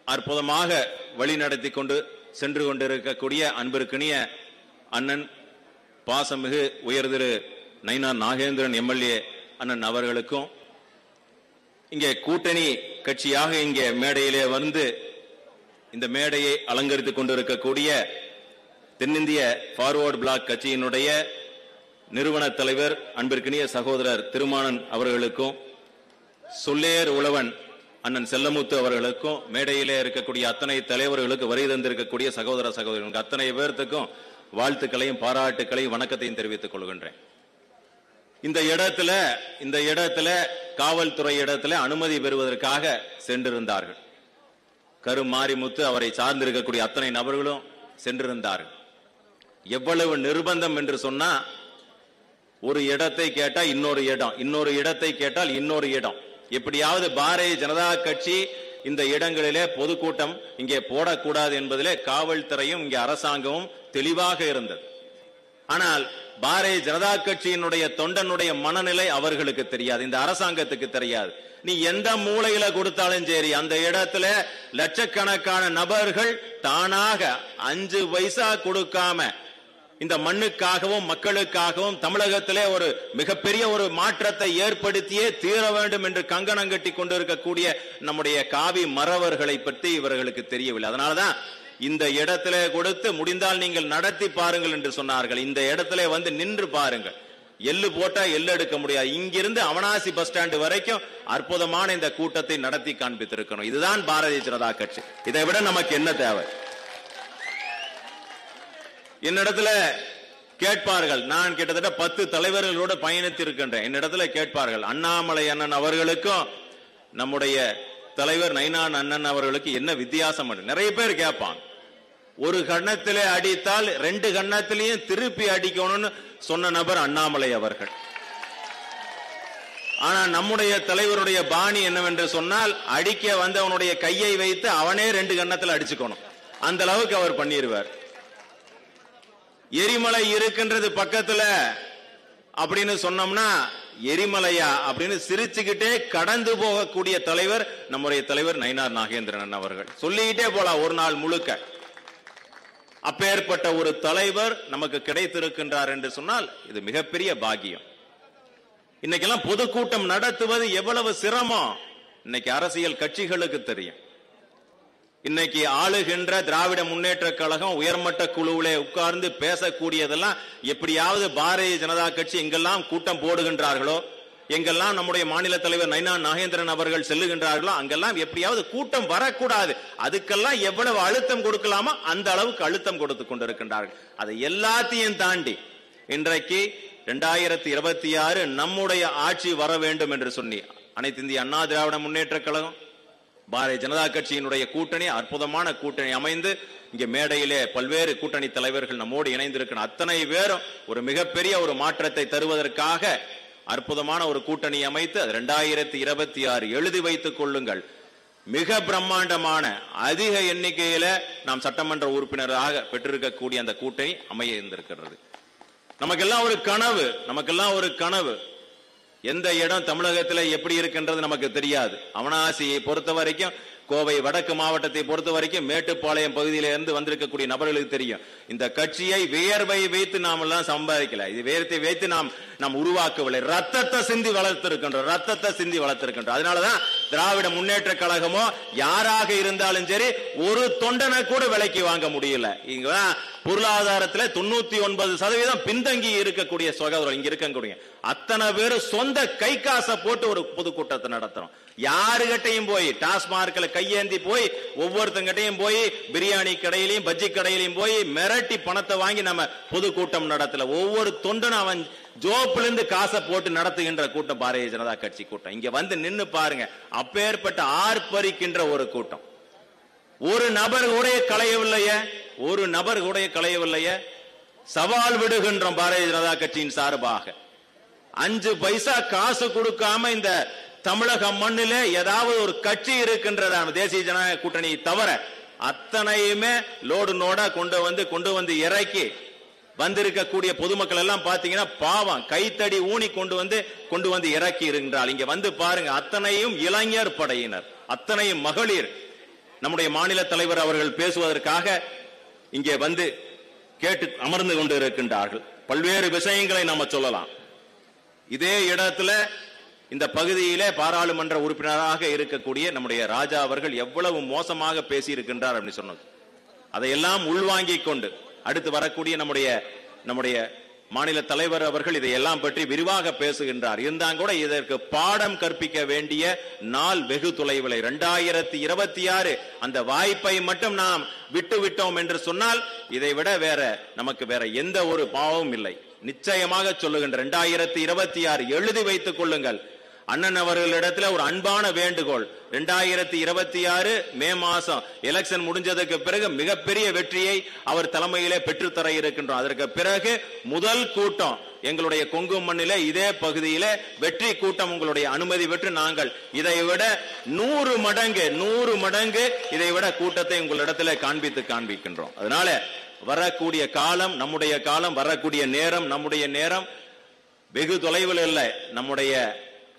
அற்புதமாக வழிநடத்தி கொண்டு சென்று கொண்டிருக்கக்கூடிய அன்பிற்கினிய அண்ணன் பாசமிகு உயர்திரு நயினார் நாகேந்திரன் எம்எல்ஏ அண்ணன் அவர்களுக்கும், இங்கே கூட்டணி கட்சியாக இங்கே மேடையிலே வந்து இந்த மேடையை அலங்கரித்துக் கொண்டிருக்கக்கூடிய தென்னிந்திய ஃபார்வர்ட் பிளாக் கட்சியினுடைய நிறுவன தலைவர் அன்பிற்கினிய சகோதரர் திருமானன் அவர்களுக்கும், சொல்லேர் உழவன் அண்ணன் செல்லமுத்து அவர்களுக்கும், மேடையிலே இருக்கக்கூடிய அத்தனை தலைவர்களுக்கு வரி தந்திருக்கக்கூடிய சகோதர சகோதரர்களுக்கு அத்தனை பேர்த்துக்கும் வாழ்த்துக்களையும் பாராட்டுக்களையும் வணக்கத்தையும் தெரிவித்துக் கொள்கின்றேன். இந்த இடத்துல காவல்துறை இடத்துல அனுமதி பெறுவதற்காக சென்றிருந்தார்கள். கரு மாரிமுத்து அவரை சார்ந்திருக்கக்கூடிய அத்தனை நபர்களும் சென்றிருந்தார்கள். எவ்வளவு நிர்பந்தம் என்று சொன்னா, ஒரு இடத்தை கேட்டா இன்னொரு இடம், இன்னொரு இடத்தை கேட்டால் இன்னொரு இடம். எப்படியாவது பாரதிய ஜனதா கட்சி இந்த இடங்களிலே பொதுக்கூட்டம் இங்கே போடக்கூடாது என்பதிலே காவல்துறையும் இங்கே அரசாங்கமும் தெளிவாக இருந்தது. ஆனால் பாரதிய ஜனதா கட்சியினுடைய தொண்டனுடைய மனநிலை அவர்களுக்கு தெரியாது, இந்த அரசாங்கத்துக்கு தெரியாது. நீ எந்த மூலையில கொடுத்தாலும் சரி, அந்த இடத்துல லட்சக்கணக்கான நபர்கள் தானாக 5 பைசா கொடுக்காம இந்த மண்ணுக்காகவும் மக்களுக்காகவும் தமிழகத்திலே ஒரு மிகப்பெரிய ஒரு மாற்றத்தை ஏற்படுத்தியே தீர வேண்டும் என்று கங்கணம் கட்டி கொண்டிருக்கக்கூடிய நம்முடைய காவி மறவர்களை பற்றி இவர்களுக்கு தெரியவில்லை. அதனாலதான் இந்த இடத்துல கொடுத்து முடிந்தால் நீங்கள் நடத்தி பாருங்கள் என்று சொன்னார்கள். இந்த இடத்துல வந்து நின்று பாருங்கள், எள்ளு போட்டா எள்ளு எடுக்க முடியாது. இங்கிருந்து அவனாசி பஸ் ஸ்டாண்டு வரைக்கும் அற்புதமான இந்த கூட்டத்தை நடத்தி காண்பித்திருக்கணும். இதுதான் பாரதிய ஜனதா கட்சி. இதை விட நமக்கு என்ன தேவை? என்னிடத்துல கேட்பார்கள், நான் கிட்டத்தட்ட 10 தலைவர்களோடு பயணித்திருக்கின்றேன். என்னிடத்துல கேட்பார்கள், அண்ணாமலை அண்ணன் அவர்களுக்கும் நம்முடைய தலைவர் நயினார் அண்ணன் அவர்களுக்கு என்ன வித்தியாசம்? நிறைய பேர் கேட்பான். ஒரு கண்ணத்திலே அடித்தால் 2 கண்ணத்திலையும் திருப்பி அடிக்கணும்னு சொன்ன நபர் அண்ணாமலை அவர்கள். ஆனா நம்முடைய தலைவருடைய பாணி என்னவென்று சொன்னால், அடிக்க வந்தவனுடைய கையை வைத்து அவனே 2 கண்ணத்தில் அடிச்சுக்கணும், அந்த அளவுக்கு அவர் பண்ணிடுவார். எரிமலை இருக்கின்றது பக்கத்துல அப்படின்னு சொன்னோம்னா, எரிமலையா அப்படின்னு சிரிச்சுக்கிட்டே கடந்து போகக்கூடிய தலைவர் நம்முடைய தலைவர் நயினார் நாகேந்திரன் அவர்கள். சொல்லிக்கிட்டே போலாம் ஒரு நாள் முழுக்க. அப்பேற்பட்ட ஒரு தலைவர் நமக்கு கிடைத்திருக்கின்றார் என்று சொன்னால் இது மிகப்பெரிய பாக்கியம். இன்னைக்கெல்லாம் பொதுக்கூட்டம் நடத்துவது எவ்வளவு சிரமம் இன்னைக்கு அரசியல் கட்சிகளுக்கு தெரியும். இன்னைக்கு ஆளுகின்ற திராவிட முன்னேற்ற கழகம் உயர்மட்ட குழுவிலே உட்கார்ந்து பேசக்கூடியதெல்லாம் எப்படியாவது பாரதிய ஜனதா கட்சி எங்கெல்லாம் கூட்டம் போடுகின்றார்களோ, எங்கெல்லாம் நம்முடைய மாநில தலைவர் நயினார் நாகேந்திரன் அவர்கள் செல்லுகின்றார்களோ அங்கெல்லாம் எப்படியாவது கூட்டம் வரக்கூடாது, அதுக்கெல்லாம் எவ்வளவு அழுத்தம் கொடுக்கலாமோ அந்த அளவுக்கு அழுத்தம் கொடுத்து கொண்டிருக்கின்றார்கள். அதை எல்லாத்தையும் தாண்டி இன்றைக்கு 2026 நம்முடைய ஆட்சி வர வேண்டும் என்று சொல்லி அனைத்து இந்திய அண்ணா திராவிட முன்னேற்ற கழகம் பாரதிய ஜனதா கட்சியினுடைய கூட்டணி அற்புதமான கூட்டணி அமைந்து இங்கே மேடையிலே பல்வேறு கூட்டணி தலைவர்கள் நம்மோடு இணைந்திருக்கிற அத்தனை பேரும் ஒரு மிகப்பெரிய ஒரு மாற்றத்தை தருவதற்காக அற்புதமான ஒரு கூட்டணி அமைத்து 2026 எழுதி வைத்துக் கொள்ளுங்கள். மிக பிரம்மாண்டமான அதிக எண்ணிக்கையில நாம் சட்டமன்ற உறுப்பினராக பெற்றிருக்கக்கூடிய அந்த கூட்டணி அமைய இருந்திருக்கிறது. நமக்கெல்லாம் ஒரு கனவு. எந்த இடம் தமிழகத்தில் எப்படி இருக்கின்றது நமக்கு தெரியாது. அவனாசியை பொறுத்த வரைக்கும் கோவை வடக்கு மாவட்டத்தை பொறுத்த வரைக்கும் மேட்டுப்பாளையம் பகுதியிலிருந்து வந்திருக்கக்கூடிய நபர்களுக்கு தெரியும். இந்த கட்சியை வியர்வை வைத்து நாம் எல்லாம் சம்பாதிக்கல, இது வேர்த்தை வைத்து நாம் உருவாக்கவில்லை. ரத்தத்தை சிந்தி வளர்த்திருக்கின்றோம். அதனாலதான் திராவிட முன்னேற்ற கழகமோ யாராக இருந்தாலும் சரி ஒரு தொண்டனை கூட விலைக்கு வாங்க முடியல. இங்க பொருளாதாரத்துல 99% பின்தங்கி இருக்கக்கூடிய சகோதரர் இங்க இருக்கக்கூடிய அத்தனை பேர் சொந்த கை காசை போட்டு ஒரு பொதுக்கூட்டத்தை நடத்துறோம். யாருகிட்டையும் போய் டாஸ்மார்க்ல கையேந்தி போய் ஒவ்வொருத்தங்கிட்டையும் போய் பிரியாணி கடையிலையும் பஜ்ஜி கடையிலையும் போய் மிரட்டி பணத்தை வாங்கி நம்ம பொதுக்கூட்டம் நடத்தல. ஒவ்வொரு தொண்டனும் அவன் ஜோப்ல இருந்து காசை போட்டு நடத்துகின்ற கூட்டம் பாரதிய ஜனதா கட்சி கூட்டம். இங்க வந்து நின்னு பாருங்க, அப்பேற்பட்ட ஆர்ப்பரிக்கின்ற ஒரு கூட்டம். ஒரு நபர் கூட களையவில்லையே. சவால் விடுகின்றோம் பாரதிய ஜனதா கட்சியின் சார்பாக. 5 பைசா காசு கொடுக்காம இந்த தமிழக மண்ணிலே ஏதாவது ஒரு கட்சி இருக்கின்றதா தேசிய ஜனநாயக கூட்டணி தவிர அத்தனையுமே லோடு நோடா கொண்டு வந்து இறக்கி வந்திருக்கக்கூடிய பொதுமக்கள் எல்லாம் பாத்தீங்கன்னா பாவம் கைத்தடி ஊனி கொண்டு வந்து இறக்கி இருக்கின்றால். இங்க வந்து பாருங்க, அத்தனையும் இளைஞர் படையினர், அத்தனையும் மகளிர். நம்முடைய மாநில தலைவர் அவர்கள் பேசுவதற்காக இங்கே வந்து கேட்டு அமர்ந்து கொண்டு இருக்கின்றார்கள். பல்வேறு விஷயங்களை நம்ம சொல்லலாம். இதே இடத்துல இந்த பகுதியிலே பாராளுமன்ற உறுப்பினராக இருக்கக்கூடிய நம்முடைய ராஜா அவர்கள் எவ்வளவு மோசமாக பேசி இருக்கின்றார் அப்படின்னு சொன்னது அதையெல்லாம் உள்வாங்கிக் கொண்டு அடுத்து வரக்கூடிய நம்முடைய மாநில தலைவர் அவர்கள் இதையெல்லாம் பற்றி விரிவாக பேசுகின்றார். இருந்தாங்க கூட இதற்கு பாடம் கற்பிக்க வேண்டிய நாள் வெகு தொலைவில். 2026 அந்த வாய்ப்பை மட்டும் நாம் விட்டுவிட்டோம் என்று சொன்னால் இதை விட நமக்கு வேற எந்த ஒரு பாவமும் இல்லை. நிச்சயமாக சொல்லுகின்ற 2026 எழுதி வைத்துக் கொள்ளுங்கள். அண்ணன் அவர்களிடத்துல ஒரு அன்பான வேண்டுகோள், 2026 மே மாசம் எலெக்ஷன் முடிஞ்சதுக்கு பிறகு மிகப்பெரிய வெற்றியை அவர் தலைமையிலே பெற்றுத்தர இருக்கின்றோம். அதற்கு பிறகு முதல் கூட்டம் எங்களுடைய கொங்கு மண்ணிலே இதே பகுதியிலே வெற்றி கூட்டம் உங்களுடைய அனுமதி பெற்று நாங்கள் இதை விட 100 மடங்கு இதை விட கூட்டத்தை உங்களிடத்துல காண்பிக்கின்றோம். அதனால வரக்கூடிய காலம் நம்முடைய காலம், வரக்கூடிய நேரம் நம்முடைய நேரம் வெகு தொலைவில் இல்லை. நம்முடைய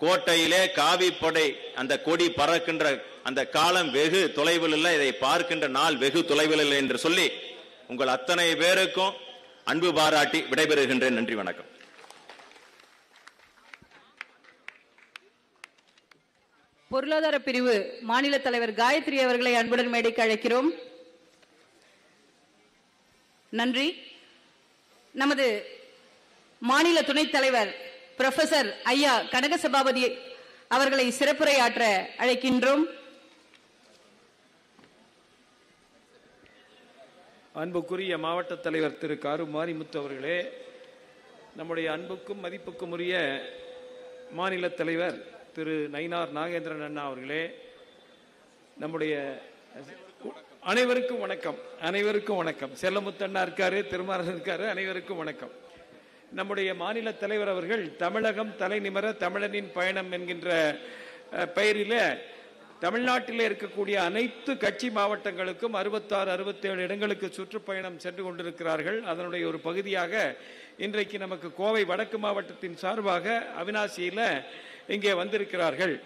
கோட்டையிலே காவிப்படை அந்த கொடி பறக்கின்ற அந்த காலம் வெகு தொலைவில் இல்லை. இதை பார்க்கின்ற நாள் வெகு தொலைவில் இல்லை என்று சொல்லி உங்கள் அத்தனை பேருக்கும் அன்பு பாராட்டி விடைபெறுகின்றேன். நன்றி, வணக்கம். பொருளாதார பிரிவு மாநில தலைவர் காயத்ரி அவர்களை அன்புடன் மேடைக்கு அழைக்கிறோம். நன்றி. நமது மாநில துணைத் தலைவர் புரொஃபசர் ஐயா கனகசபாபதி அவர்களை சிறப்புரையாற்ற அழைக்கின்றோம். அன்புக்குரிய மாவட்ட தலைவர் திரு கரு மாரிமுத்து அவர்களே, நம்முடைய அன்புக்கும் மதிப்புக்கும் உரிய மாநில தலைவர் திரு நயினார் நாகேந்திரன் அண்ணா அவர்களே, நம்முடைய அனைவருக்கும் வணக்கம். செல்லமுத்தண்ணா இருக்காரு, திருமாரன் இருக்காரு, அனைவருக்கும் வணக்கம். நம்முடைய மாநில தலைவர் அவர்கள் தமிழகம் தலைநிமர தமிழனின் பயணம் என்கின்ற பெயரில் தமிழ்நாட்டில் இருக்கக்கூடிய அனைத்து கட்சி மாவட்டங்களுக்கும் 66-67 இடங்களுக்கு சுற்றுப்பயணம் சென்று கொண்டிருக்கிறார்கள். அதனுடைய ஒரு பகுதியாக இன்றைக்கு நமக்கு கோவை வடக்கு மாவட்டத்தின் சார்பாக அவிநாசியில் இங்கே வந்திருக்கிறார்கள்.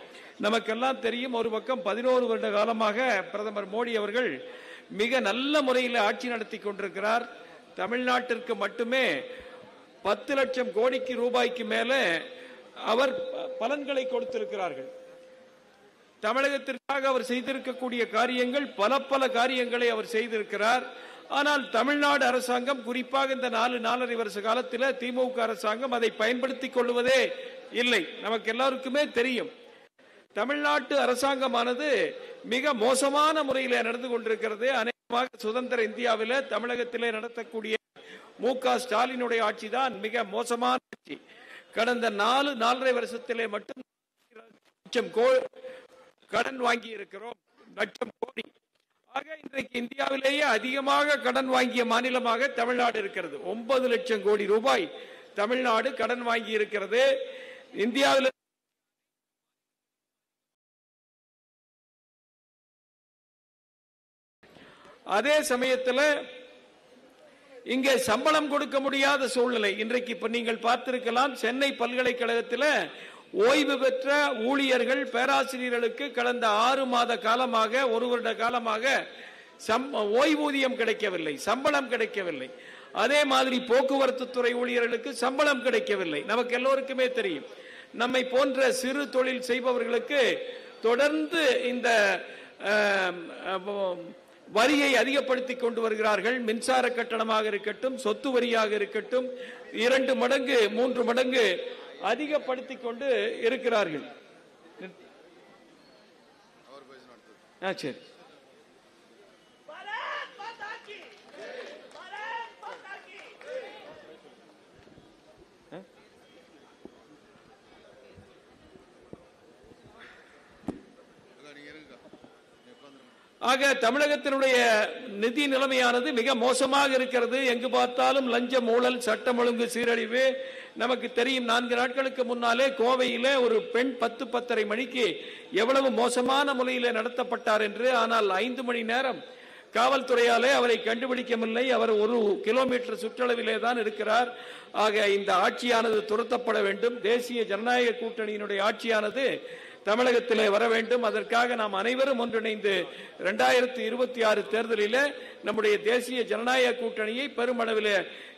நமக்கெல்லாம் தெரியும், ஒரு பக்கம் 11 வருட காலமாக பிரதமர் மோடி அவர்கள் மிக நல்ல முறையில் ஆட்சி நடத்தி கொண்டிருக்கிறார். தமிழ்நாட்டிற்கு மட்டுமே 10 லட்சம் கோடிக்கு ரூபாய்க்கு மேல அவர் பலன்களை கொடுத்திருக்கிறார்கள். தமிழகத்திற்காக அவர் செய்திருக்கக்கூடிய காரியங்கள் பல காரியங்களை அவர் செய்திருக்கிறார். ஆனால் தமிழ்நாடு அரசாங்கம், குறிப்பாக இந்த 4.5 வருஷ காலத்தில் திமுக அரசாங்கம் அதை பயன்படுத்திக் கொள்வதே இல்லை. நமக்கு எல்லாருக்குமே தெரியும், தமிழ்நாட்டு அரசாங்கமானது மிக மோசமான முறையில் நடந்து கொண்டிருக்கிறது. அநேகமாக சுதந்திர இந்தியாவில் தமிழகத்திலே நடத்தக்கூடிய மு.க. ஸ்டாலினுடைய ஆட்சி தான் மிக மோசமான ஆட்சி. கடந்த 4.5 வருஷத்திலே மட்டும் லட்சம் கடன் வாங்கி இருக்கிறோம், லட்சம் கோடி. ஆக இன்றைக்கு இந்தியாவிலேயே அதிகமாக கடன் வாங்கிய மாநிலமாக தமிழ்நாடு இருக்கிறது. 9 லட்சம் கோடி ரூபாய் தமிழ்நாடு கடன் வாங்கி இருக்கிறது. இந்தியாவில் அதே சமயத்தில் இங்கே சம்பளம் கொடுக்க முடியாத சூழ்நிலை. இன்றைக்கு இப்ப நீங்கள் பார்த்திருக்கலாம், சென்னை பல்கலைக்கழகத்தில் ஓய்வு பெற்ற ஊழியர்கள் பேராசிரியர்களுக்கு கடந்த 6 மாத காலமாக 1 வருட காலமாக ஓய்வூதியம் கிடைக்கவில்லை, சம்பளம் கிடைக்கவில்லை. அதே மாதிரி போக்குவரத்து துறை ஊழியர்களுக்கு சம்பளம் கிடைக்கவில்லை. நமக்கு எல்லோருக்குமே தெரியும். நம்மை போன்ற சிறு தொழில் செய்பவர்களுக்கு தொடர்ந்து இந்த வரியை அதிகப்படுத்தி கொண்டு வருகிறார்கள். மின்சார கட்டணமாக இருக்கட்டும், சொத்து வரியாக இருக்கட்டும், 2 மடங்கு 3 மடங்கு அதிகப்படுத்தி கொண்டு இருக்கிறார்கள். சரி, ஆக தமிழகத்தினுடைய நிதி நிலைமையானது மிக மோசமாக இருக்கிறது. எங்கு பார்த்தாலும் லஞ்சம், ஊழல், சட்டம் ஒழுங்கு சீரழிவு. நமக்கு தெரியும், 4 நாட்களுக்கு முன்னாலே கோவையிலே ஒரு பெண் 10-10:30 மணிக்கு எவ்வளவு மோசமான முறையில் நடத்தப்பட்டார் என்று. ஆனால் 5 மணி நேரம் காவல்துறையாலே அவரை கண்டுபிடிக்கவில்லை. அவர் 1 கிலோமீட்டர் சுற்றளவிலே தான் இருக்கிறார். ஆக இந்த ஆட்சியானது துரத்தப்பட வேண்டும். தேசிய ஜனநாயக கூட்டணியினுடைய ஆட்சியானது தமிழகத்திலே வர வேண்டும். அதற்காக நாம் அனைவரும் ஒன்றிணைந்து 2026 தேர்தலில் நம்முடைய தேசிய ஜனநாயக கூட்டணியை பெருமளவில்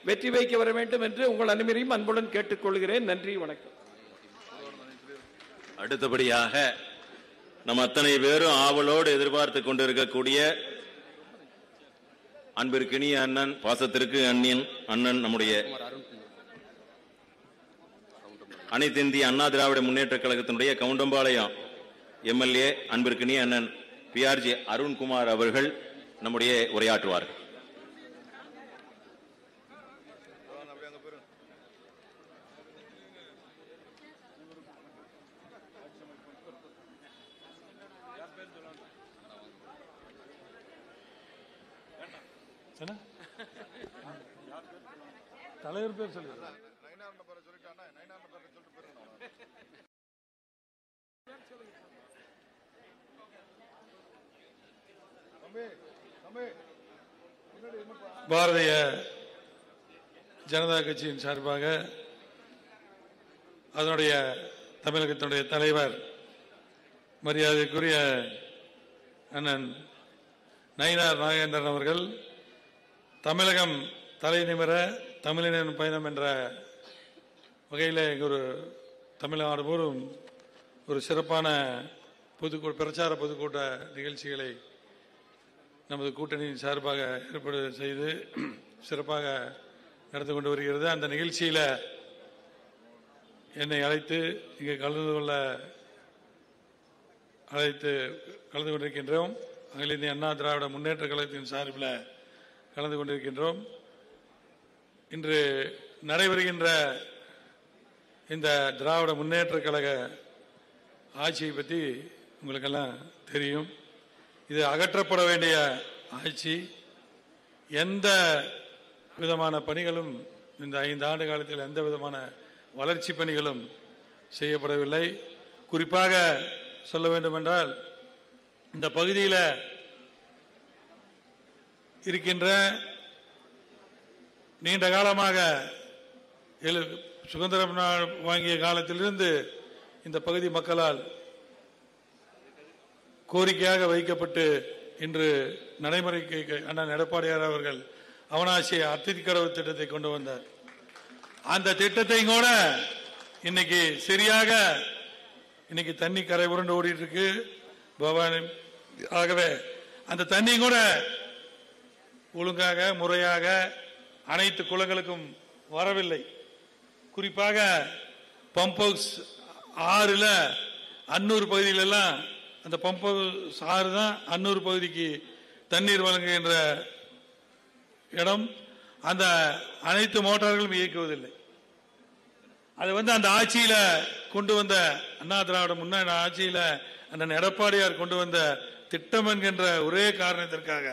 வெற்றி வைக்க வர வேண்டும் என்று உங்கள் அனைவரையும் அன்புடன் கேட்டுக்கொள்கிறேன். நன்றி, வணக்கம். அடுத்தபடியாக நம் அத்தனை பேரும் ஆவலோடு எதிர்பார்த்து கொண்டிருக்கக்கூடிய அன்பிற்கினிய அண்ணன், பாசத்திற்கு அண்ணன் நம்முடைய அனைத்து இந்திய அண்ணா திராவிட முன்னேற்ற கழகத்தினுடைய கவுண்டம்பாளையம் எம்எல்ஏ அன்பிற்கினிய அண்ணன் PRG அருண்குமார் அவர்கள் நம்முடைய உரையாற்றுவார்கள். தலைவர் பேர் சொல்லுங்க. பாரதிய ஜனதா கட்சியின் சார்பாக அதனுடைய தமிழகத்தினுடைய தலைவர் மரியாதைக்குரிய அண்ணன் நயினார் நாகேந்திரன் அவர்கள் தமிழகம் தலை நிமிர தமிழின் பயணம் என்ற வகையில் ஒரு தமிழ்நாடு முழுவதும் ஒரு சிறப்பான பிரச்சார பொதுக்கூட்ட நிகழ்ச்சிகளை நமது கூட்டணியின் சார்பாக ஏற்பாடு செய்து சிறப்பாக நடந்து கொண்டு வருகிறது. அந்த நிகழ்ச்சியில் என்னை அழைத்து இங்கே கலந்து கொண்டிருக்கின்றோம். அகில இந்திய அண்ணா திராவிட முன்னேற்ற கழகத்தின் சார்பில் கலந்து கொண்டிருக்கின்றோம். இன்று நடைபெறுகின்ற இந்த திராவிட முன்னேற்ற கழக ஆட்சியை பற்றி உங்களுக்கெல்லாம் தெரியும். இது அகற்றப்பட வேண்டிய ஆட்சி. எந்த விதமான பணிகளும் இந்த 5 ஆண்டு காலத்தில் எந்த விதமான வளர்ச்சி பணிகளும் செய்யப்படவில்லை. குறிப்பாக சொல்ல வேண்டுமென்றால் இந்த பகுதியில் இருக்கின்ற நீண்ட காலமாக சுதந்திரம் வாங்கிய காலத்திலிருந்து இந்த பகுதி மக்களால் கோரிக்கையாக வைக்கப்பட்டு இன்று நடைமுறைக்கு அண்ணன் எடப்பாடியார் அவர்கள் அவனாசிய அத்திக்கடவு திட்டத்தை கொண்டு வந்தார். அந்த திட்டத்தை கூட இன்னைக்கு சரியாக இன்னைக்கு தண்ணி கரை உருண்டு ஓடிட்டு இருக்கு பவானி. ஆகவே அந்த தண்ணி கூட ஒழுங்காக முறையாக அனைத்து குளங்களுக்கும் வரவில்லை. குறிப்பாக பம்ப் ஹவுஸ் 6ல் அன்னூர் பகுதியிலெல்லாம் அந்த பம்ப் ஹவுஸ் 6 தான் அன்னூர் பகுதிக்கு தண்ணீர் வழங்குகின்ற இடம். அந்த அனைத்து மோட்டார்களும் இயக்குவதில்லை. அது அந்த ஆட்சியில கொண்டு வந்த அண்ணா திராவிட முன்னேற்ற ஆட்சியில அண்ணன் எடப்பாடியார் கொண்டு வந்த திட்டம் என்கின்ற ஒரே காரணத்திற்காக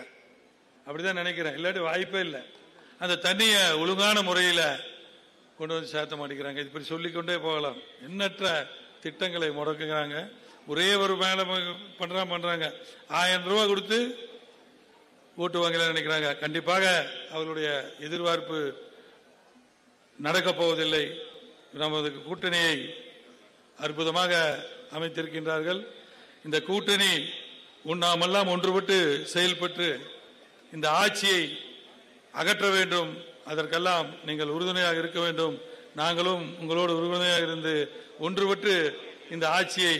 அப்படிதான் நினைக்கிறேன். இல்லாட்டி வாய்ப்பே இல்லை. அந்த தண்ணியை ஒழுங்கான முறையில் கொண்டு வந்து சேர்த்த மாட்டேங்கிறாங்க. இப்படி சொல்லிக்கொண்டே போகலாம். எண்ணற்ற திட்டங்களை முடக்குகிறாங்க. ஒரே ஒரு மேல பண்றாங்க. 1000 ரூபாய் கொடுத்து ஓட்டு வாங்கல நினைக்கிறாங்க. கண்டிப்பாக அவர்களுடைய எதிர்பார்ப்பு நடக்கப் போவதில்லை. நமது கூட்டணியை அற்புதமாக அமைத்திருக்கின்றார்கள். இந்த கூட்டணி நாமெல்லாம் ஒன்றுபட்டு செயல்பட்டு இந்த ஆட்சியை அகற்ற வேண்டும். அதற்கெல்லாம் நீங்கள் உறுதுணையாக இருக்க வேண்டும். நாங்களும் உங்களோடு உறுதுணையாக இருந்து ஒன்றுபட்டு இந்த ஆட்சியை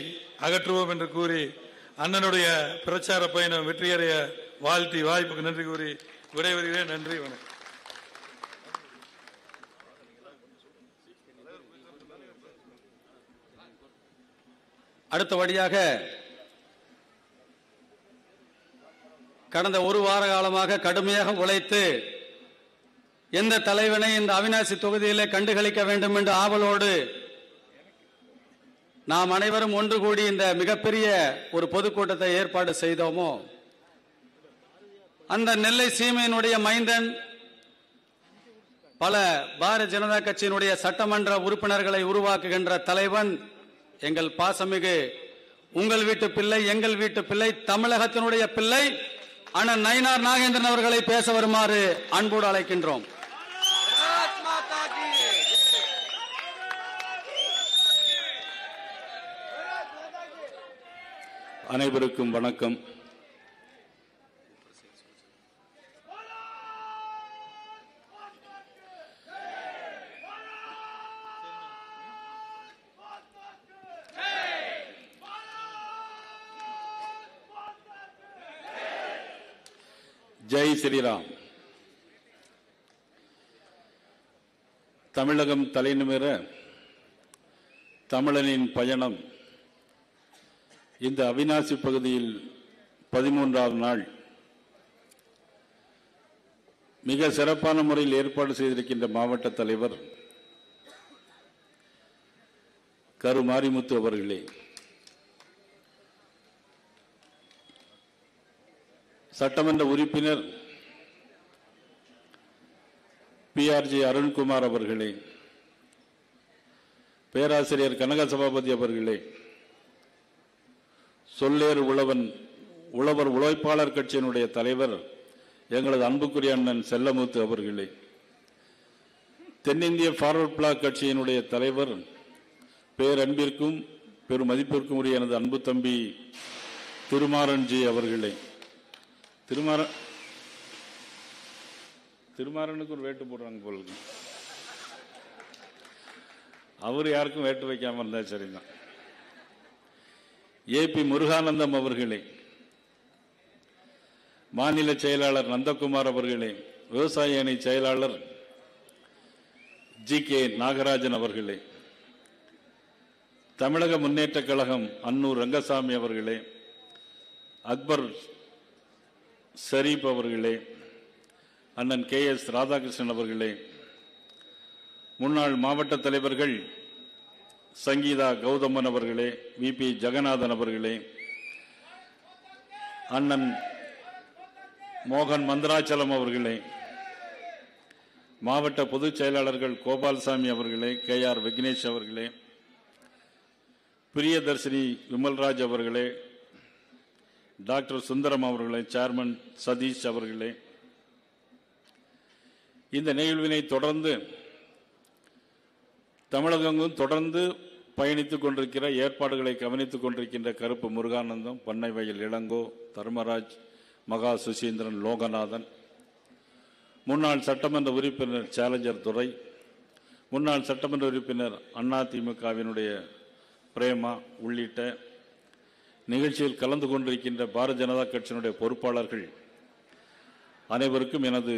அகற்றுவோம் என்று கூறி அண்ணனுடைய பிரச்சார பயணம் வெற்றியடைய வாழ்த்தி வாய்ப்புக்கு நன்றி கூறி விடைபெறுகிறேன். நன்றி, வணக்கம். அடுத்தபடியாக கடந்த ஒரு வார காலமாக கடுமையாக உழைத்து எந்த தலைவனை இந்த அவிநாசி தொகுதியிலே கண்டுகளிக்க வேண்டும் என்ற ஆவலோடு நாம் அனைவரும் ஒன்று கூடி இந்த மிகப்பெரிய ஒரு பொதுக்கூட்டத்தை ஏற்பாடு செய்தோமோ, அந்த நெல்லை சீமையினுடைய மைந்தன், பல பாரதிய ஜனதா கட்சியினுடைய சட்டமன்ற உறுப்பினர்களை உருவாக்குகின்ற தலைவன், எங்கள் பாசமிகு உங்கள் வீட்டு பிள்ளை, எங்கள் வீட்டு பிள்ளை, தமிழகத்தினுடைய பிள்ளை அண்ணன் நயினார் நாகேந்திரன் அவர்களை பேச வருமாறு அன்போடு அழைக்கின்றோம். அனைவருக்கும் வணக்கம். ஜெய் ஸ்ரீராம். தமிழகம் தலைநிமிர தமிழனின் பயணம் இந்த அவிநாசி பகுதியில் 13வது நாள் மிக சிறப்பான முறையில் ஏற்பாடு செய்திருக்கின்ற மாவட்ட தலைவர் கரு மாரிமுத்து அவர்களே, சட்டமன்ற உறுப்பினர் PRG அருண்குமார் அவர்களே, பேராசிரியர் கனக சபாபதி அவர்களே, சொல்லேறு உழவர் உழைப்பாளர் கட்சியினுடைய தலைவர் எங்களது அன்புக்குரிய அண்ணன் செல்லமுத்து அவர்களே, தென்னிந்திய ஃபார்வர்ட் பிளாக் கட்சியினுடைய தலைவர் பேரன்பிற்கும் பெரும் மதிப்பிற்கும் உரிய எனது அன்பு தம்பி திருமாறன்ஜி அவர்களே, திருமாறனுக்கு ஒரு வேட்டு போடுறாங்க போல, அவர் யாருக்கும் வேட்டு வைக்காம இருந்தா சரிதான். AP முருகானந்தம் அவர்களே, மாநில செயலாளர் நந்தகுமார் அவர்களே, விவசாய அணி செயலாளர் GK நாகராஜன் அவர்களே, தமிழக முன்னேற்ற கழகம் அன்னூர் ரங்கசாமி அவர்களே, அக்பர் ஷரீப் அவர்களே, அண்ணன் KS ராதாகிருஷ்ணன் அவர்களே, முன்னாள் மாவட்ட தலைவர்கள் சங்கீதா கௌதமன் அவர்களே, VP ஜெகநாதன் அவர்களே, அண்ணன் மோகன் மந்திராச்சலம் அவர்களே, மாவட்ட பொதுச் செயலாளர்கள் கோபால்சாமி அவர்களே, KR விக்னேஷ் அவர்களே, பிரியதர்ஷினி விமல்ராஜ் அவர்களே, டாக்டர் சுந்தரம் அவர்களே, சேர்மன் சதீஷ் அவர்களே, இந்த நிகழ்வினை தொடர்ந்து தமிழகமும் தொடர்ந்து பயணித்துக் கொண்டிருக்கிற ஏற்பாடுகளை கவனித்துக் கொண்டிருக்கின்ற கருப்பு முருகானந்தம், பண்ணைவயல் இளங்கோ, தர்மராஜ், மகா சுசீந்திரன், லோகநாதன், முன்னாள் சட்டமன்ற உறுப்பினர் சேலஞ்சர் துரை, முன்னாள் சட்டமன்ற உறுப்பினர் அதிமுகவினுடைய பிரேமா உள்ளிட்ட நிகழ்ச்சியில் கலந்து கொண்டிருக்கின்ற பாரதிய ஜனதா கட்சியினுடைய பொறுப்பாளர்கள் அனைவருக்கும் எனது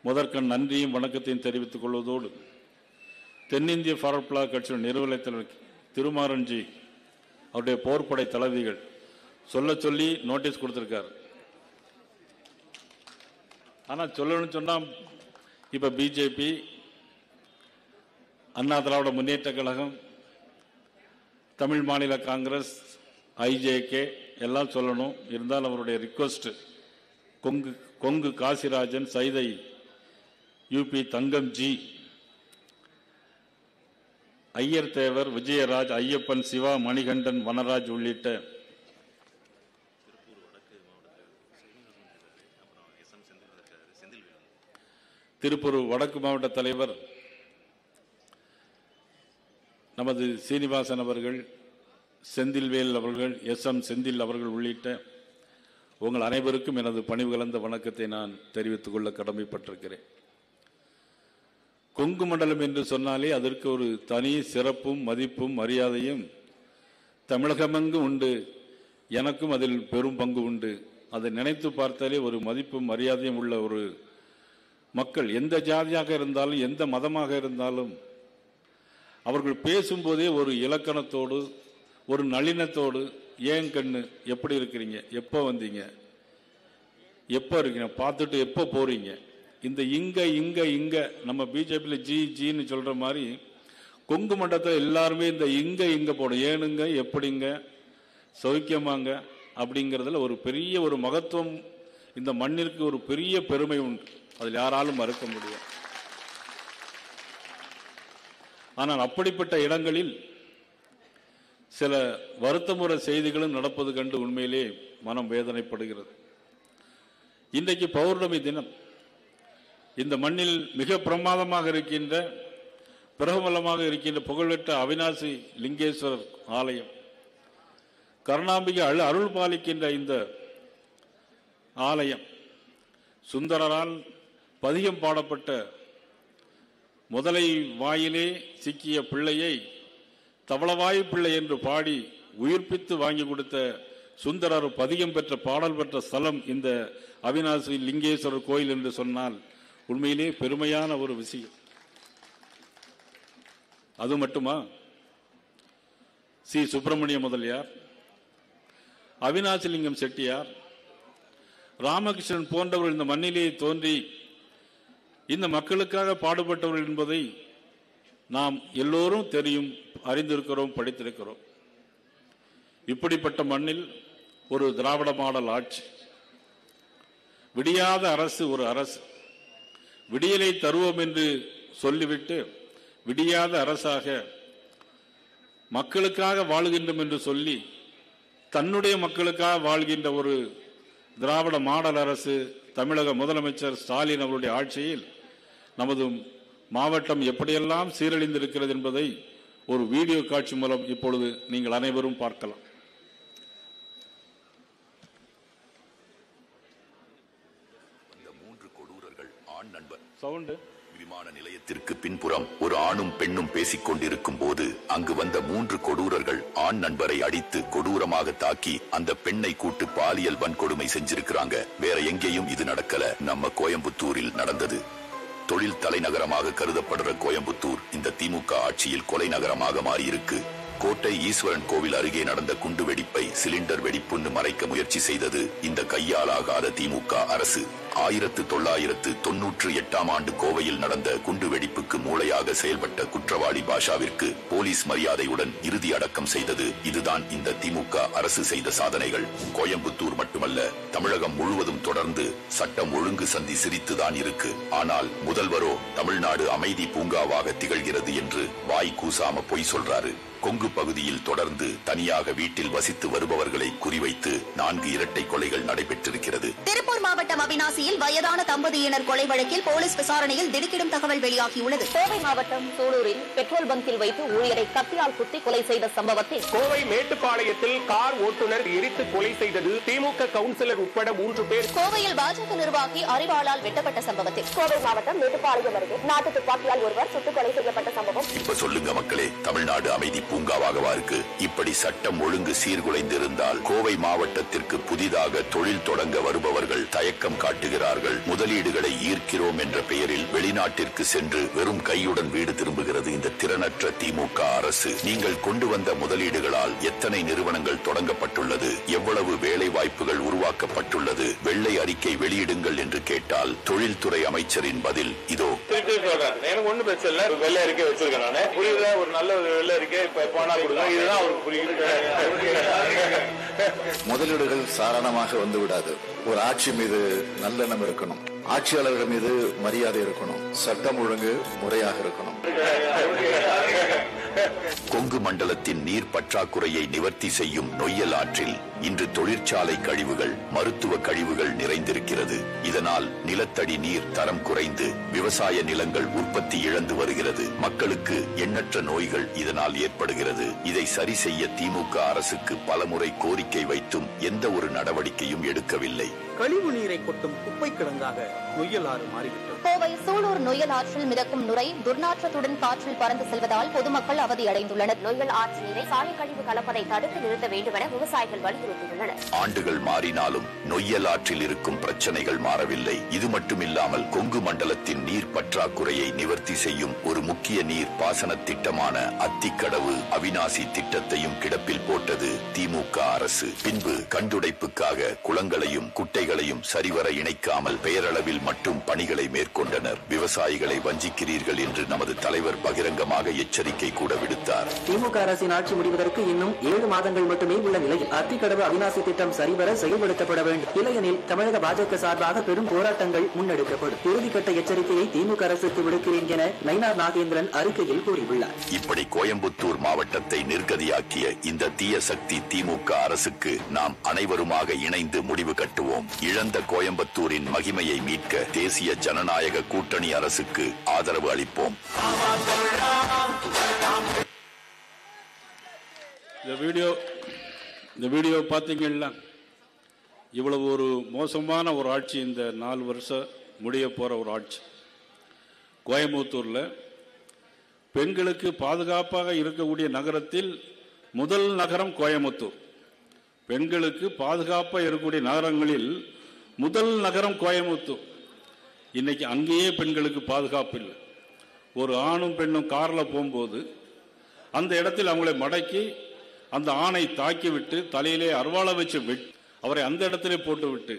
முதற்கண் நன்றியும் வணக்கத்தையும் தெரிவித்துக் கொள்வதோடு, தென்னிந்திய ஃபார்வர்ட் பிளாக் கட்சியின் நிறுவன தலைவர் திருமாறன்ஜி அவருடைய போர்ப்படை தளபதிகள் சொல்லி நோட்டீஸ் கொடுத்திருக்காரு. ஆனால் சொல்லணும்னு சொன்னா இப்ப பிஜேபி, அண்ணா திராவிட முன்னேற்ற கழகம், தமிழ் மாநில காங்கிரஸ், IJK எல்லாம் சொல்லணும். இருந்தால் அவருடைய ரிக்வெஸ்ட் கொங்கு காசிராஜன், சைதை UP தங்கம் ஜி, ஐயர் தேவர், விஜயராஜ், ஐயப்பன், சிவா, மணிகண்டன், வனராஜ் உள்ளிட்ட திருப்பூர் வடக்கு மாவட்ட தலைவர் நமது சீனிவாசன் அவர்கள், செந்தில்வேல் அவர்கள், SM செந்தில் அவர்கள் உள்ளிட்ட உங்கள் அனைவருக்கும் எனது பணிவு கலந்த வணக்கத்தை நான் தெரிவித்துக் கொள்ள கடமைப்பட்டிருக்கிறேன். கொங்கு மண்டலம் என்று சொன்னாலே அதற்கு ஒரு தனி சிறப்பும் மதிப்பும் மரியாதையும் தமிழகமெங்கும் உண்டு. எனக்கும் அதில் பெரும் பங்கு உண்டு. அதை நினைத்து பார்த்தாலே ஒரு மதிப்பும் மரியாதையும் உள்ள ஒரு மக்கள், எந்த ஜாதியாக இருந்தாலும் எந்த மதமாக இருந்தாலும் அவர்கள் பேசும்போதே ஒரு இலக்கணத்தோடு ஒரு நளினத்தோடு, ஏன் கண்ணு எப்படி இருக்கிறீங்க, எப்போ வந்தீங்க, எப்போ இருக்கீங்க, பார்த்துட்டு எப்போ போறீங்க, இந்த இங்க இங்க இங்க நம்ம பிஜேபியில் ஜின்னு சொல்ற மாதிரி கொங்கு மண்டலத்தில் எல்லாருமே இந்த இங்க இங்க போடும். ஏனுங்க, எப்படிங்க, சௌக்கியமாங்க அப்படிங்கிறதுல ஒரு பெரிய ஒரு மகத்துவம், இந்த மண்ணிற்கு ஒரு பெரிய பெருமை உண்டு. அதில் யாராலும் மறுக்க முடியும். ஆனால் அப்படிப்பட்ட இடங்களில் சில வருத்தமுற செய்திகளும் நடப்பது கண்டு உண்மையிலே மனம் வேதனைப்படுகிறது. இன்றைக்கு பௌர்ணமி தினம். இந்த மண்ணில் மிக பிரமாதமாக இருக்கின்ற, பிரபலமாக இருக்கின்ற புகழ்பெற்ற அவிநாசி லிங்கேஸ்வரர் ஆலயம், கருணாம்பிகை அருள் பாலிக்கின்ற இந்த ஆலயம் சுந்தரரால் பதிகம் பாடப்பட்ட முதலை வாயிலே சிக்கிய பிள்ளையை தவளவாய் பிள்ளை என்று பாடி உயிர்ப்பித்து வாங்கி கொடுத்த சுந்தரர் பதிகம் பெற்ற பாடல் பெற்ற ஸ்தலம் இந்த அவிநாசி லிங்கேஸ்வரர் கோயில் என்று சொன்னால் உண்மையிலே பெருமையான ஒரு விஷயம். அது மட்டுமா, சி சுப்பிரமணிய முதலியார், அவிநாசிலிங்கம் செட்டியார், ராமகிருஷ்ணன் போன்றவர்கள் இந்த மண்ணிலே தோன்றி இந்த மக்களுக்காக பாடுபட்டவர்கள் என்பதை நாம் எல்லோரும் தெரியும், அறிந்திருக்கிறோம், படித்திருக்கிறோம். இப்படிப்பட்ட மண்ணில் ஒரு திராவிட மாடல் ஆட்சி, விடியாத அரசு, ஒரு அரசு விடியலை தருவோம் என்று சொல்லிவிட்டு விடியாத அரசாக மக்களுக்காக வாழ்கின்றோம் என்று சொல்லி தன்னுடைய மக்களுக்காக வாழ்கின்ற ஒரு திராவிட மாடல் அரசு தமிழக முதலமைச்சர் ஸ்டாலின் அவருடைய ஆட்சியில் நமது மாவட்டம் எப்படியெல்லாம் சீரழிந்திருக்கிறது என்பதை ஒரு வீடியோ காட்சி மூலம் இப்பொழுது நீங்கள் அனைவரும் பார்க்கலாம். இந்த 3 கொடூரர்கள் ஆண் நண்பர். சவுண்ட். விமான நிலையத்திற்கு பின்புறம் ஒரு ஆணும் பெண்ணும் பேசிக் கொண்டிருக்கும் போது அங்கு வந்த 3 கொடூரர்கள் ஆண் நண்பரை அடித்து கொடூரமாக தாக்கி அந்த பெண்ணை கூட்டு பாலியல் வன்கொடுமை செஞ்சிருக்கிறாங்க. வேற எங்கேயும் இது நடக்கல, நம்ம கோயம்புத்தூரில் நடந்தது. தொழில் தலைநகரமாக கருதப்படுற கோயம்புத்தூர் இந்த திமுக ஆட்சியில் கொலை நகரமாக மாறியிருக்கு. கோட்டை ஈஸ்வரன் கோவில் அருகே நடந்த குண்டு வெடிப்பை சிலிண்டர் வெடிப்புன்னு மறைக்க முயற்சி செய்தது இந்த கையாலாகாத திமுக அரசு. 1998ஆம் ஆண்டு கோவையில் நடந்த குண்டு வெடிப்புக்கு மூளையாக செயல்பட்ட குற்றவாளி பாஷாவிற்கு போலீஸ் மரியாதையுடன் இறுதி அடக்கம் செய்தது. இதுதான் இந்த திமுக அரசு செய்த சாதனைகள். கோயம்புத்தூர் மட்டுமல்ல, தமிழகம் முழுவதும் தொடர்ந்து சட்டம் ஒழுங்கு சந்தி சிரித்துதான் இருக்கு. ஆனால் முதல்வரோ தமிழ்நாடு அமைதி பூங்காவாக திகழ்கிறது என்று வாய் கூசாம பொய் சொல்றாரு. கொங்கு பகுதியில் தொடர்ந்து தனியாக வீட்டில் வசித்து வருபவர்களை குறிவைத்து 4 இரட்டை கொலைகள் நடைபெற்றிருக்கிறது. திருப்பூர் மாவட்டம் அவிநாசியில் வயதான தம்பதியினர் கொலை வழக்கில் போலீஸ் விசாரணையில் திடுக்கிடும் தகவல் வெளியாகியுள்ளது. கோவை மாவட்டம் சூலூரில் பெட்ரோல் பங்கில் வைத்து ஊழியரை கத்தியால் குத்தி கொலை செய்த சம்பவத்தில் கோவை மேட்டுப்பாளையத்தில் கார் ஓட்டுநர் எரித்து கொலை செய்தது திமுக கவுன்சிலர் உட்பட 3 பேர். கோவையில் பாஜக நிர்வாகி அறிவாளால் வெட்டப்பட்ட சம்பவத்தில் கோவை மாவட்டம் மேட்டுப்பாளையம் அருகே நாட்டு துப்பாக்கியால் ஒருவர் சுட்டுக் கொலை செய்யப்பட்ட சம்பவம். இப்ப சொல்லுங்க மக்களே, தமிழ்நாடு அமைதி பூங்காவாகவா இருக்கு? இப்படி சட்டம் ஒழுங்கு சீர்குலைந்திருந்தால் கோவை மாவட்டத்திற்கு புதிதாக தொழில் தொடங்க வருபவர்கள் தயக்கம் காட்டுகிறார்கள். முதலீடுகளை ஈர்க்கிறோம் என்ற பெயரில் வெளிநாட்டிற்கு சென்று வெறும் கையுடன் வீடு திரும்புகிறது இந்த திறனற்ற திமுக அரசு. நீங்கள் கொண்டு வந்த முதலீடுகளால் எத்தனை நிறுவனங்கள் தொடங்கப்பட்டுள்ளது, எவ்வளவு வேலை வாய்ப்புகள் உருவாக்கப்பட்டுள்ளது, வெள்ளை அறிக்கை வெளியிடுங்கள் என்று கேட்டால் தொழில்துறை அமைச்சரின் பதில் இதோ. ஒண்ணு பிரச்சனை இல்ல, வெள்ளை அறிக்கை வச்சிருக்கேன் நானு. புரியுத, ஒரு நல்ல வெள்ளை அறிக்கை முதலீடுகள் சாதாரணமாக வந்து விடாது. ஒரு ஆட்சி மீது நல்லெண்ணம் இருக்கணும், ஆட்சியாளர்கள் மீது மரியாதை இருக்கணும், சட்டம் ஒழுங்கு முறையாக இருக்கணும். கொங்கு மண்டலத்தின் நீர் பற்றாக்குறையை நிவர்த்தி செய்யும் நொய்யல் ஆற்றில் இன்று தொழிற்சாலை கழிவுகள், மருத்துவ கழிவுகள் நிறைந்திருக்கிறது. இதனால் நிலத்தடி நீர் தரம் குறைந்து விவசாய நிலங்கள் உற்பத்தி இழந்து வருகிறது. மக்களுக்கு எண்ணற்ற நோய்கள் இதனால் ஏற்படுகிறது. இதை சரி செய்ய திமுக அரசுக்கு பலமுறை கோரிக்கை வைத்தும் எந்த ஒரு நடவடிக்கையும் எடுக்கவில்லை. கழிவு நீரை கொட்டும் குப்பை கிடங்காக நொய்யல் ஆறு மாறிவிட்டது. கோவை சூலூர் நொய்யல் ஆற்றில் மிதக்கும் நுரை துர்நாற்றத்துடன் காற்றில் பறந்து செல்வதால் பொதுமக்கள் அவதியடைந்துள்ளனர். நொய்யல் ஆற்று நீரை சாலை கழிவு கலப்பதை தடுத்து நிறுத்த வேண்டும் என விவசாயிகள் வலியுறுத்தியுள்ளனர். ஆண்டுகள் மாறினாலும் நொய்யல் ஆற்றில் இருக்கும் பிரச்சனைகள் மாறவில்லை. இது மட்டுமில்லாமல் கொங்கு மண்டலத்தின் நீர் பற்றாக்குறையை நிவர்த்தி செய்யும் ஒரு முக்கிய நீர் பாசன திட்டமான அத்திக்கடவு அவிநாசி திட்டத்தையும் கிடப்பில் போட்டது திமுக அரசு. பின்பு கண்டுடைப்புக்காக குளங்களையும் குட்டைகளையும் சரிவர இணைக்காமல் பெயரளவில் மட்டும் பணிகளை மேற்கொண்டனர். விவசாயிகளை வஞ்சிக்கிறீர்கள் என்று நமது தலைவர் பகிரங்கமாக எச்சரிக்கை கூட விடுத்தார். திமுக அரசின் ஆட்சி முடிவதற்கு இன்னும் 7 மாதங்கள் மட்டுமே உள்ள நிலையில் அத்திக்கடவு அவிநாசி திட்டம் சரிவர செயல்படுத்தப்பட வேண்டும். இல்லையெனில் தமிழக பாஜக சார்பாக பெரும் போராட்டங்கள் முன்னெடுக்கப்படும். இறுதிக்கட்ட எச்சரிக்கையை திமுக அரசுக்கு விடுக்கிறேன் என நயினார் நாகேந்திரன் அறிக்கையில் கூறியுள்ளார். இப்படி கோயம்புத்தூர் மாவட்டத்தை நிர்கதியாக்கிய இந்த தீய சக்தி திமுக அரசுக்கு நாம் அனைவருமாக இணைந்து முடிவு கட்டுவோம். இழந்த கோயம்புத்தூரின் மகிமையை மீட்க தேசிய ஜனநாயக கூட்டணி அரசுக்கு ஆதரவு அளிப்போம். இந்த வீடியோ பார்த்தீங்கன்னா இவ்வளவு ஒரு மோசமான ஒரு ஆட்சி, இந்த 4 வருஷம் முடிய போற ஒரு ஆட்சி. கோயம்புத்தூர்ல பெண்களுக்கு பாதுகாப்பாக இருக்கக்கூடிய நகரத்தில் முதல் நகரம் கோயம்புத்தூர். பெண்களுக்கு பாதுகாப்பாக இருக்கக்கூடிய நகரங்களில் முதல் நகரம் கோயம்புத்தூர். இன்னைக்கு அங்கேயே பெண்களுக்கு பாதுகாப்பு இல்லை. ஒரு ஆணும் பெண்ணும் கார்ல போகும்போது அந்த இடத்தில் அவங்களை மடக்கி அந்த ஆணை தாக்கி விட்டு தலையிலே அர்வாளை வச்சு அவரை அந்த இடத்திலே போட்டு விட்டு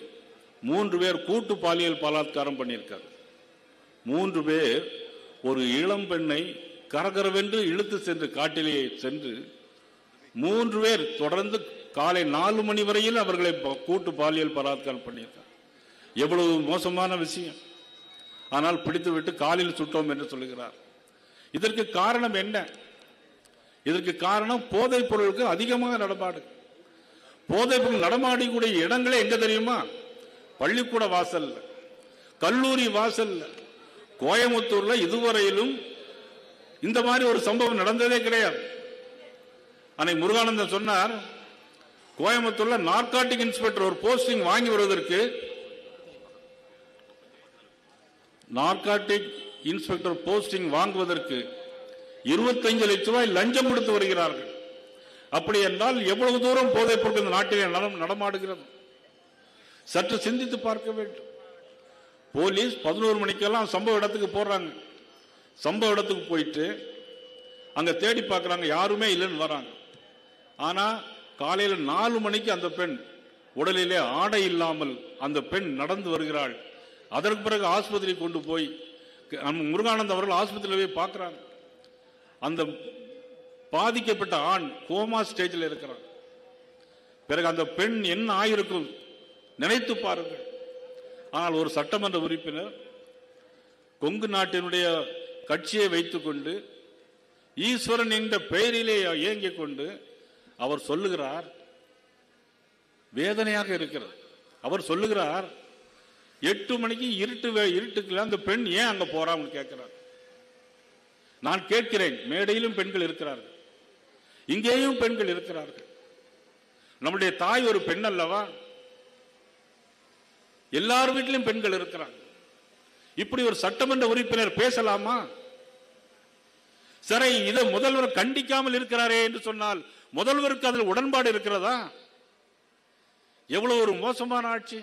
3 பேர் கூட்டு பாலியல் பலாத்காரம் பண்ணியிருக்கார். 3 பேர் ஒரு இளம் பெண்ணை கரகரவென்று இழுத்து சென்று காட்டிலே சென்று 3 பேர் தொடர்ந்து காலை 4 மணி வரையில் அவர்களை கூட்டு பாலியல் பலாத்காரம் பண்ணியிருக்கார். எவ்வளவு மோசமான விஷயம். ஆனால் பிடித்து விட்டு காலில் சுட்டோம் என்று சொல்லுகிறார். இதற்கு காரணம் என்ன? இதற்கு காரணம் போதைப் பொருளுக்கு அதிகமாக நடமாடு. போதைப் பொருள் நடமாடக்கூடிய இடங்களே எங்க தெரியுமா? பள்ளிக்கூட வாசல், கல்லூரி வாசல். கோயம்புத்தூர்ல இதுவரையிலும் இந்த மாதிரி ஒரு சம்பவம் நடந்ததே கிடையாது. அன்னைக்கு முருகானந்தன் சொன்னார், கோயம்புத்தூர்ல நார்காட்டிக் இன்ஸ்பெக்டர் ஒரு போஸ்டிங் வாங்கி வருவதற்கு நார்காட்டிக் இன்ஸ்பெக்டர் போஸ்டிங் வாங்குவதற்கு 25 லட்சம் ரூபாய் லஞ்சம் கொடுத்து வருகிறார்கள். அப்படி என்றால் எவ்வளவு தூரம் போதைப் பொருட்கள் இந்த நாட்டிலே நடமாடுகிறது? சற்று சிந்தித்து பார்க்க வேண்டும். போலீஸ் 11 மணிக்கெல்லாம் சம்பவ இடத்துக்கு போறாங்க. சம்பவ இடத்துக்கு போயிட்டு அங்க தேடி பார்க்கறாங்க, யாருமே இல்லைன்னு வராங்க. ஆனா காலையில 4 மணிக்கு அந்த பெண் உடலிலே ஆடை இல்லாமல் அந்த பெண் நடந்து வருகிறாள். அதற்கு பிறகு ஆஸ்பத்திரி கொண்டு போய் முருகானந்த் அவர்கள் ஆஸ்பத்திரியில் போய் பார்க்கிறாங்க. அந்த பாதிக்கப்பட்ட ஆண் கோமா ஸ்டேஜில் இருக்கிறார். பிறகு அந்த பெண் என்ன ஆயிருக்கும் நினைத்து பாருங்கள். ஆனால் ஒரு சட்டமன்ற உறுப்பினர் கொங்கு நாட்டினுடைய கட்சியை வைத்துக் கொண்டு ஈஸ்வரன் என்ற பெயரிலே இயங்கிக் கொண்டு அவர் சொல்லுகிறார், வேதனையாக இருக்கிறது. அவர் சொல்லுகிறார், 8 மணிக்கு இருட்டுக்குள்ள அந்த பெண் ஏன் அங்க போறான்னு கேட்கிறார். நான் கேட்கிறேன், மேடையிலும் பெண்கள் இருக்கிறார்கள், இங்கேயும் பெண்கள் இருக்கிறார்கள். நம்முடைய தாய் ஒரு பெண் அல்லவா? எல்லார் வீட்டிலும் பெண்கள் இருக்கிறாங்க. இப்படி ஒரு சட்டமன்ற உறுப்பினர் பேசலாமா? சரி, இதை முதல்வர் கண்டிக்காமல் இருக்கிறாரே என்று சொன்னால் முதல்வருக்கு அதில் உடன்பாடு இருக்கிறதா? எவ்வளவு ஒரு மோசமான ஆட்சி,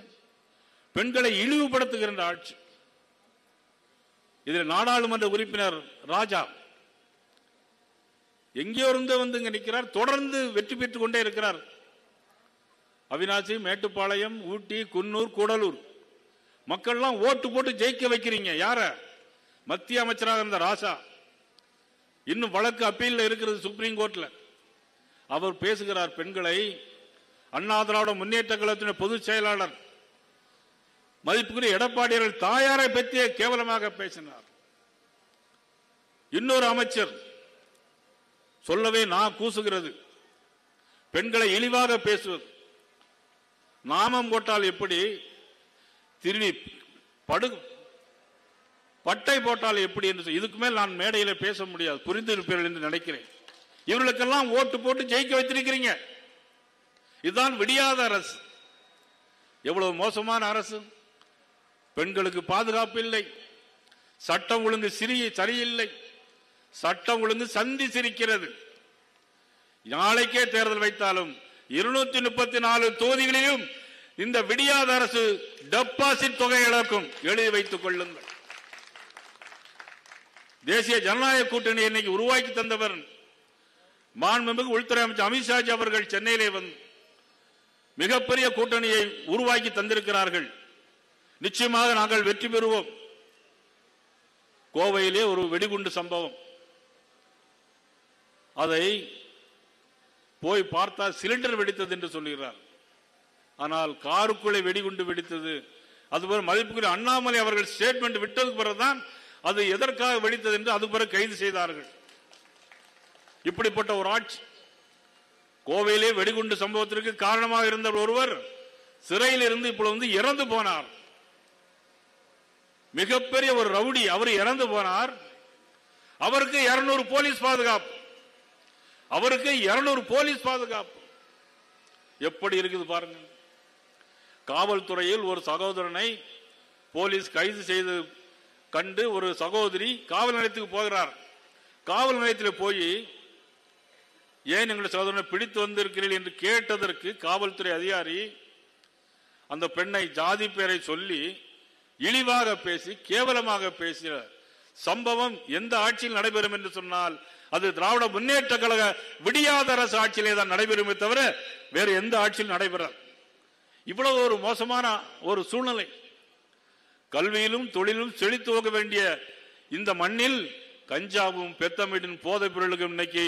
பெண்களை இழிவுபடுத்துகின்ற ஆட்சி. இதில் நாடாளுமன்ற உறுப்பினர் ராஜா எங்கேயோ இருந்து வந்து இங்க நிற்கிறார், தொடர்ந்து வெற்றி பெற்றுக் கொண்டே இருக்கிறார். அவிநாசி, மேட்டுப்பாளையம், ஊட்டி, குன்னூர், கூடலூர் மக்கள்லாம் ஓட்டு போட்டு ஜெயிக்க வைக்கிறீங்க. யார? மத்திய அமைச்சராக இருந்த ராசா. இன்னும் வழக்கு அப்பீல் இருக்கிறது சுப்ரீம் கோர்ட்ல. அவர் பேசுகிறார், பெண்களை அண்ணா திராவிட முன்னேற்ற கழகத்தின் பொதுச் செயலாளர் மதிப்புக்குரிய எடப்பாடியார் தாயாரை பற்றிய கேவலமாக பேசினார். இன்னொரு அமைச்சர் சொல்லவே நான் கூசுகிறது. பெண்களை இழிவாக பேசுவது, நாமம் போட்டால் எப்படி, திருடி பட்டை போட்டால் எப்படி என்று இதுக்கு மேல் நான் மேடையில பேச முடியாது. புரிந்திருப்பீர்கள் என்று நினைக்கிறேன். இவர்களுக்கெல்லாம் ஓட்டு போட்டு ஜெயிக்க வைத்திருக்கிறீங்க. இதுதான் விடியாத அரசு. எவ்வளவு மோசமான அரசு. பெண்களுக்கு பாதுகாப்பு இல்லை, சட்டம் ஒழுங்கு சரியில்லை, சட்டம் ஒழுங்கு சந்தி சிரிக்கிறது. நாளைக்கே தேர்தல் வைத்தாலும் 234 தொகுதிகளிலும் இந்த விடியாத அரசு டெபாசிட் தொகை இழக்கும். எழுதி வைத்துக் கொள்ளுங்கள். தேசிய ஜனநாயக கூட்டணி இன்னைக்கு உருவாக்கி தந்தவர் மாண்புமிகு உள்துறை அமைச்சர் அமித்ஷாஜி அவர்கள் சென்னையிலே வந்து மிகப்பெரிய கூட்டணியை உருவாக்கி தந்திருக்கிறார்கள். நிச்சயமாக நாங்கள் வெற்றி பெறுவோம். கோவையிலே ஒரு வெடிகுண்டு சம்பவம், அதை போய் பார்த்தால் சிலிண்டர் வெடித்தது என்று சொல்லுகிறார். ஆனால் காருக்குள்ளே வெடிகுண்டு வெடித்தது. அதுபோல மதிப்புக்குரிய அண்ணாமலை அவர்கள் ஸ்டேட்மெண்ட் விட்டதுக்கு பிறகுதான் அது எதற்காக வெடித்தது என்று அது பிறகு கைது செய்தார்கள். இப்படிப்பட்ட ஒரு ஆட்சி. கோவையிலே வெடிகுண்டு சம்பவத்திற்கு காரணமாக இருந்த ஒருவர் சிறையில் இருந்து இப்பொழுது இறந்து போனார். மிகப்பெரிய ஒரு ரவுடி, அவர் இறந்து போனார். அவருக்கு 200 போலீஸ் பாதுகாப்பு. அவருக்கு 200 போலீஸ் பாதுகாப்பு. எப்படி இருக்குது பாருங்க. காவல்துறையில் ஒரு சகோதரனை போலீஸ் கைது செய்து கண்டு ஒரு சகோதரி காவல் நிலையத்துக்கு போகிறார். காவல் நிலையத்தில் போய் ஏன் எங்களுடைய சகோதரனை பிடித்து வந்திருக்கிறீர்கள் என்று கேட்டதற்கு காவல்துறை அதிகாரி அந்த பெண்ணை ஜாதி பெயரை சொல்லி இழிவாக பேசி கேவலமாக பேசிய சம்பவம் எந்த ஆட்சியில் நடைபெறும் என்று சொன்னால் அது திராவிட முன்னேற்ற கழக விடியாத அரசு ஆட்சியிலே தான் நடைபெறுமே தவிர வேறு எந்த ஆட்சியில் நடைபெறாது. இவ்வளவு ஒரு மோசமான ஒரு சூழ்நிலை. கல்வியிலும் தொழிலும் செழித்து போக வேண்டிய இந்த மண்ணில் கஞ்சாவும் பெத்தமிடின் போதைப் பொருளுக்கும் இன்னைக்கு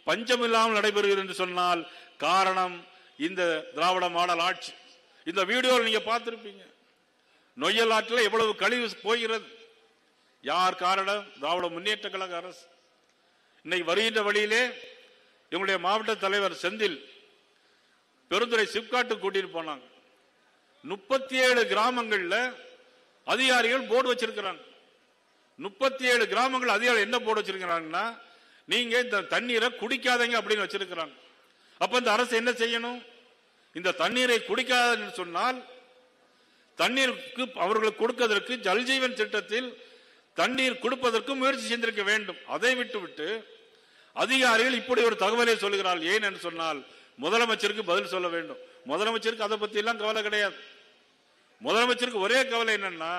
பஞ்சமில்லாமல் நடைபெறுகிறது என்று சொன்னால் காரணம் இந்த திராவிட மாடல் ஆட்சி. இந்த வீடியோவில் நீங்க பார்த்திருப்பீங்க. நொய்யல் ஆற்றில் எவ்வளவு கழிவு போகிறது. யார் காரணம்? திராவிட முன்னேற்ற கழக அரசு. இன்னைக்கு வருகின்ற வழியிலே எங்களுடைய மாவட்ட தலைவர் செந்தில் பெருந்துறை சிப்காட்டு கூட்டிட்டு போனாங்க. 37 கிராமங்கள்ல அதிகாரிகள் போர்டு வச்சிருக்கிறாங்க. 37 கிராமங்கள் அதிகாரிகள் என்ன போர்டு வச்சிருக்கிறாங்கன்னா, நீங்க இந்த தண்ணீரை குடிக்காதீங்க அப்படின்னு வச்சிருக்கிறாங்க. அப்ப இந்த அரசு என்ன செய்யணும்? இந்த தண்ணீரை குடிக்காதுன்னு சொன்னால் தண்ணீருக்கு அவர்களுக்கு கொடுப்பதற்கு ஜல்ஜீவன் திட்டத்தில் தண்ணீர் கொடுப்பதற்கு முயற்சி செய்திருக்க வேண்டும். அதை விட்டுவிட்டு அதிகாரிகள் இப்படி ஒரு தகவலை சொல்லுகிறார்கள். ஏன் என்று சொன்னால் முதலமைச்சருக்கு பதில் சொல்ல வேண்டும். முதலமைச்சருக்கு அதை பத்தி எல்லாம் கவலை கிடையாது. முதலமைச்சருக்கு ஒரே கவலை என்னன்னா,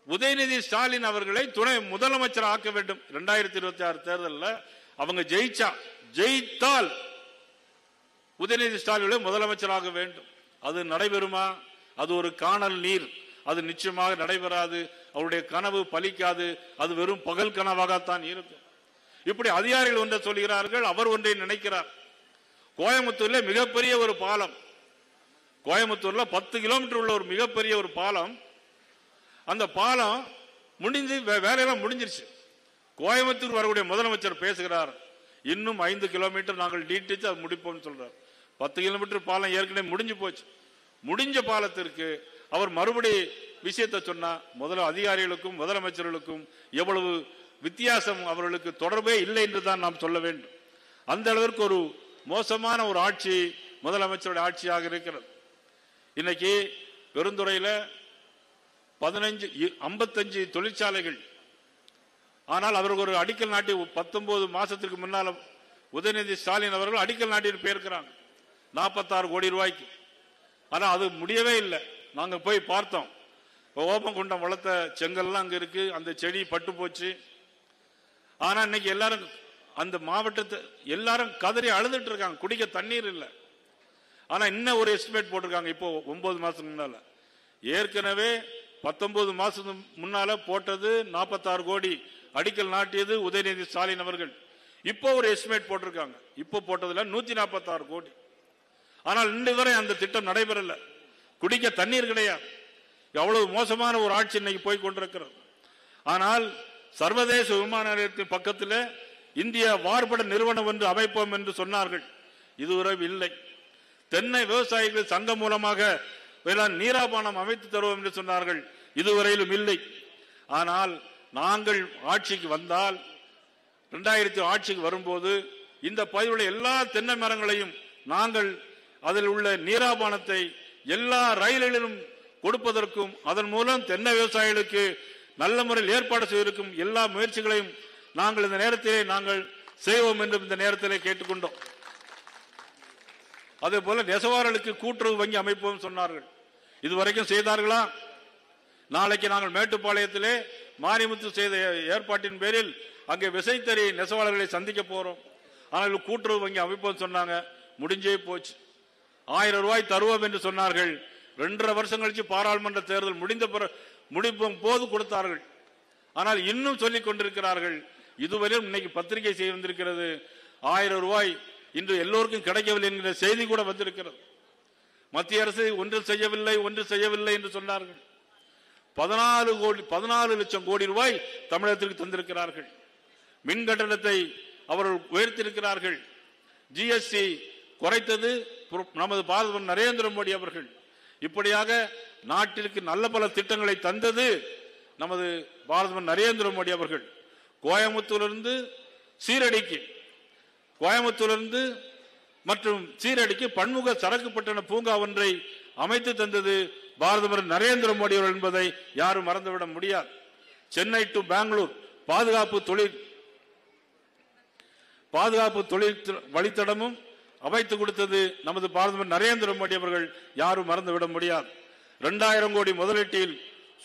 உதயநிதி ஸ்டாலின் அவர்களை துணை முதலமைச்சர் ஆக்க வேண்டும். 2026 தேர்தலில் அவங்க ஜெயித்தால் உதயநிதி ஸ்டாலின் முதலமைச்சராக வேண்டும். அது நடைபெறுமா? அது ஒரு காணல் நீர். அது நிச்சயமாக நடைபெறாது. அவருடைய கனவு பலிக்காது. அது வெறும் பகல் கனவாகத்தான் இருக்கும். இப்படி அதிகாரிகள் ஒன்றை சொல்கிறார்கள், அவர் ஒன்றை நினைக்கிறார். கோயம்புத்தூர்ல மிகப்பெரிய ஒரு பாலம், கோயம்புத்தூர்ல 10 கிலோமீட்டர் உள்ள ஒரு மிகப்பெரிய ஒரு பாலம். அந்த பாலம் முடிஞ்சு வேலையெல்லாம் முடிஞ்சிருச்சு. கோயம்புத்தூர் வரக்கூடிய முதலமைச்சர் பேசுகிறார், இன்னும் 5 கிலோமீட்டர் நாங்கள் நீட்டிச்சு அது முடிப்போம் சொல்றார். 10 கிலோமீட்டர் பாலம் ஏற்கனவே முடிஞ்சு போச்சு. முடிஞ்ச பாலத்திற்கு அவர் மறுபடி விஷயத்தை சொன்னா முதல்ல அதிகாரிகளுக்கும் முதலமைச்சர்களுக்கும் எவ்வளவு வித்தியாசம், அவர்களுக்கு தொடர்பே இல்லை என்று தான் நாம் சொல்ல வேண்டும். அந்த அளவிற்கு ஒரு மோசமான ஒரு ஆட்சி முதலமைச்சருடைய ஆட்சியாக இருக்கிறது. இன்னைக்கு பெருந்துறையில 55 தொழிற்சாலைகள். ஆனால் அவருக்கு ஒரு அடிக்கல் நாட்டி 19 மாசத்திற்கு முன்னால உதயநிதி ஸ்டாலின் அவர்கள் அடிக்கல் நாட்டிட்டு போயிருக்கிறாங்க 46 கோடி ரூபாய்க்கு. ஆனா அது முடியவே இல்லை. நாங்க போய் பார்த்தோம். ஓமகுண்டம் வளர்த்த செங்கல்லாம் அங்க இருக்கு. அந்த செடி பட்டு போச்சு. ஆனா இன்னைக்கு எல்லாரும் அந்த மாவட்டத்தை எல்லாரும் கதறி அழுதுட்டு இருக்காங்க. குடிக்க தண்ணீர் இல்லை. ஆனா இன்னும் ஒரு எஸ்டிமேட் போட்டிருக்காங்க. இப்போ 9 மாசத்துக்கு முன்னால, ஏற்கனவே 19 மாசத்துக்கு முன்னால போட்டது 46 கோடி அடிக்கல் நாட்டியது உதயநிதி ஸ்டாலின் அவர்கள். இப்போ ஒரு எஸ்டிமேட் போட்டிருக்காங்க. இப்போ போட்டதுல 146 கோடி. ஆனால் இன்று வரை அந்த திட்டம் நடைபெறல. குடிக்க தண்ணீர் கிடையாது. எவ்வளவு மோசமான ஒரு ஆட்சி இன்னைக்கு போய் கொண்டிருக்கிறது. ஆனால் சர்வதேச விமான நிலையத்தின் பக்கத்தில் இந்திய வார்பட நிறுவனம் என்று அமைப்போம் என்று சொன்னார்கள். இதுவரை இல்லை. தென்னை விவசாயிகள் சங்கம் மூலமாக வேளாண் நீராபானம் அமைத்து தருவோம் என்று சொன்னார்கள். இதுவரையிலும் இல்லை. ஆனால் நாங்கள் ஆட்சிக்கு வந்தால் 2000 ஆட்சிக்கு வரும்போது இந்த பகுதியில் உள்ள எல்லா தென்னை மரங்களையும் நாங்கள் அதில் உள்ள நீராபானத்தை எல்லா ரயில்களிலும் கொடுப்பதற்கும் அதன் மூலம் தென்னை விவசாயிகளுக்கு நல்ல முறையில் ஏற்பாடு செய்திருக்கும் எல்லா முயற்சிகளையும் நாங்கள் இந்த நேரத்திலே நாங்கள் செய்வோம் என்று இந்த நேரத்திலே கேட்டுக்கொண்டோம். அதே போல நெசவாளர்களுக்கு கூட்டுறவு வங்கி அமைப்போம் சொன்னார்கள். இதுவரைக்கும் செய்தார்களா? நாளைக்கு நாங்கள் மேட்டுப்பாளையத்திலே மாரிமுத்து செய்த ஏற்பாட்டின் பேரில் அங்கே விசைத்தறி நெசவாளர்களை சந்திக்க போறோம். ஆனால் கூட்டுறவு வங்கி அமைப்போம் சொன்னாங்க. முடிஞ்சே போச்சு. 1000 ரூபாய் தருவோம் என்று சொன்னார்கள். 2.5 வருஷம் கழிச்சு பாராளுமன்ற தேர்தல் முடிப்பும் போது கொடுத்தார்கள். ஆனால் இன்னும் சொல்லிக் கொண்டிருக்கிறார்கள். இதுவரையும் இன்னைக்கு பத்திரிகை செய்ய வந்திருக்கிறது 1000 ரூபாய் இன்று எல்லோருக்கும் கிடைக்கவில்லை என்கிற செய்தி கூட வந்திருக்கிறது. மத்திய அரசு ஒன்று செய்யவில்லை என்று சொன்னார்கள். 14 லட்சம் கோடி ரூபாய் தமிழகத்திற்கு தந்திருக்கிறார்கள். மின் கட்டணத்தை அவர்கள் உயர்த்தியிருக்கிறார்கள். ஜிஎஸ்டி குறைத்தது நமது பிரதமர் நரேந்திர மோடி அவர்கள். இப்படியாக நாட்டிற்கு நல்ல பல திட்டங்களை தந்தது நமது பிரதமர் நரேந்திர மோடி அவர்கள். கோயம்புத்தூரிலிருந்து சீரடிக்கு பன்முக சரக்கு பட்டண பூங்கா ஒன்றை அமைத்து தந்தது பிரதமர் நரேந்திர மோடி அவர்கள் என்பதை யாரும் மறந்துவிட முடியாது. சென்னை டு பெங்களூர் பாதுகாப்பு தொழில் வழித்தடமும் அமைத்து கொடுத்தது நமது பிரதமர் நரேந்திர மோடி அவர்கள். யாரும் மறந்துவிட முடியாது. 2000 கோடி முதலீட்டில்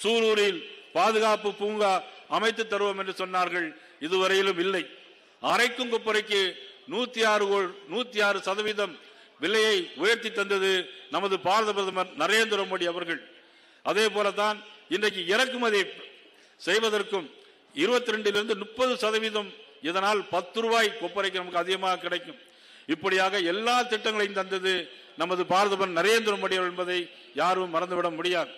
சூலூரில் பாதுகாப்பு பூங்கா அமைத்து தருவோம் என்று சொன்னார்கள். இதுவரையிலும் இல்லை. அரைக்கும் குப்பரைக்கு 106% விலையை உயர்த்தி தந்தது நமது பாரத பிரதமர் நரேந்திர மோடி அவர்கள். அதே போலதான் இன்றைக்கு இறக்குமதி செய்வதற்கும் 22% 30%, இதனால் 10 ரூபாய் கொப்பரைக்கு நமக்கு அதிகமாக கிடைக்கும். இப்படியாக எல்லா திட்டங்களையும் தந்தது நமது பிரதமர் நரேந்திர மோடி என்பதை யாரும் மறந்துவிட முடியாது.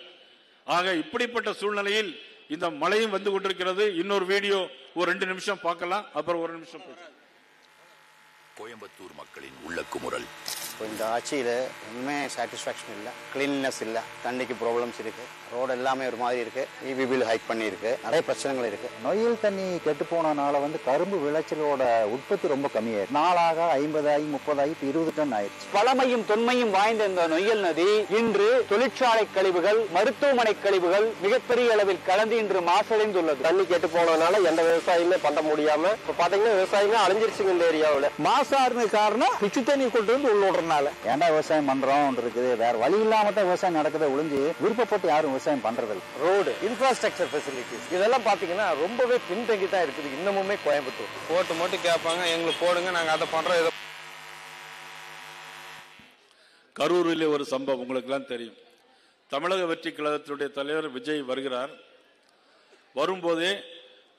ஆக இப்படிப்பட்ட சூழ்நிலையில் இந்த மழையும் வந்து கொண்டிருக்கிறது. இன்னொரு வீடியோ ஒரு 2 நிமிஷம் பார்க்கலாம், அப்புறம் 1 நிமிஷம். கோயம்புத்தூர் மக்களின் உள்ள குமுறல். இந்த ஆட்சியில் ஒன்றுமே சாட்டிஸ்ஃபேக்ஷன் இல்லை, கிளீன்னஸ் இல்லை, தண்ணிக்கு ப்ராப்ளம்ஸ் இருக்குது, ரோடு எல்லாமே ஒரு மாதிரி இருக்குது, இபி பில் ஹைக் பண்ணியிருக்கு, நிறைய பிரச்சனைகள் இருக்குது. நொய்யல் தண்ணி கெட்டு போனனால கரும்பு விளைச்சலோட உற்பத்தி ரொம்ப கம்மியாயிருக்கு. நாளாக 50 ஆகி 30 ஆகி 20 டன் ஆயிடுச்சு. பழமையும் தொன்மையும் வாய்ந்த இந்த நொய்யல் நதி இன்று தொழிற்சாலை கழிவுகள், மருத்துவமனை கழிவுகள் மிகப்பெரிய அளவில் கலந்து இன்று மாசடைந்துள்ளது. தண்ணி கெட்டு போனதுனால எந்த விவசாயமே பண்ண முடியாம இப்ப பாத்தீங்கன்னா விவசாயமே அழிஞ்சிருச்சுங்க இந்த ஏரியாவில். மாசாருன்னு காரணம் பிச்சு தண்ணி கொண்டு வந்து உள்ளோடுறதுனால. ஏன்டா விவசாயம் பண்றோம் இருக்குது, வேற வழி இல்லாம தான் விவசாயம் நடக்குது ஒழிஞ்சு விருப்பப்பட்டு யாரும் விவசாயம் பண்றது இல்லை. ரோடு, இன்ஃப்ராஸ்ட்ரக்சர் ஃபெசிலிட்டிஸ் இதெல்லாம் பாத்தீங்கன்னா ரொம்பவே பின்தங்கி தான் இருக்குது இன்னமுமே கோயம்புத்தூர். ஓட்டு மட்டும் கேட்பாங்க, எங்களுக்கு போடுங்க, நாங்க அதை பண்றோம். கரூரிலே ஒரு சம்பவம் உங்களுக்கு எல்லாம் தெரியும். தமிழக வெற்றி கழகத்தினுடைய தலைவர் விஜய் வருகிறார். வரும்போதே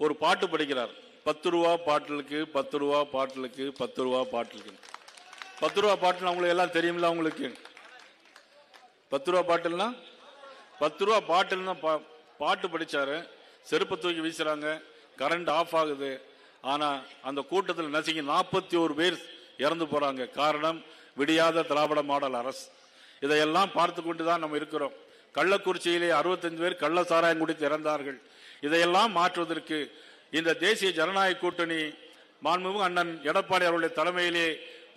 ஒரு பாட்டு படிக்கிறார். 10 ரூபா பாட்டிலுக்கு 10 ரூபா பாட்டிலுக்கு 10 ரூபா பாட்டிலுக்கு. 10 ரூபா பாட்டில் அவங்களுக்கு எல்லாம் தெரியுமில்ல. அவங்களுக்கு 10 ரூபா பாட்டில்னா 10 ரூபா பாட்டில்னா பாட்டு படிச்சாரு. செருப்பு தூக்கி வீசுறாங்க, கரண்ட் ஆஃப் ஆகுது. ஆனா அந்த கூட்டத்தில் நசுங்கி 41 பேர் இறந்து போறாங்க. காரணம் விடியாத திராவிட மாடல் அரசு. இதையெல்லாம் பார்த்து கொண்டுதான் நம்ம இருக்கிறோம். கள்ளக்குறிச்சியிலே 65 பேர் கள்ள சாராயம் குடித்து இறந்தார்கள். இதையெல்லாம் மாற்றுவதற்கு இந்த தேசிய ஜனநாயக கூட்டணி மாண்புமிகு அண்ணன் எடப்பாடி அவருடைய தலைமையிலே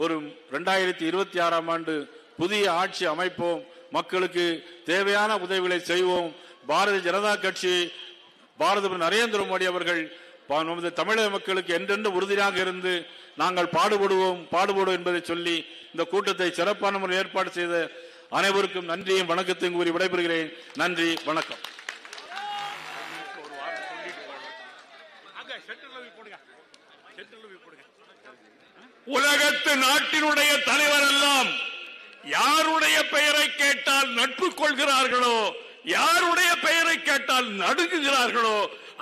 ஒரு 2026ஆம் ஆண்டு புதிய ஆட்சி அமைப்போம். மக்களுக்கு தேவையான உதவிகளை செய்வோம். பாரதிய ஜனதா கட்சி, பிரதமர் நரேந்திர மோடி அவர்கள் நமது தமிழக மக்களுக்கு என்றென்று உறுதியாக இருந்து நாங்கள் பாடுபடுவோம் என்பதை சொல்லி இந்த கூட்டத்தை சிறப்பான முறையில் ஏற்பாடு செய்த அனைவருக்கும் நன்றியும் வணக்கத்தையும் கூறி விடைபெறுகிறேன். நன்றி, வணக்கம். உலகத்து நாட்டினுடைய தலைவர் எல்லாம் யாருடைய பெயரை கேட்டால் நட்பு கொள்கிறார்களோ, யாருடைய பெயரை கேட்டால் நடுங்குகிறார்களோ,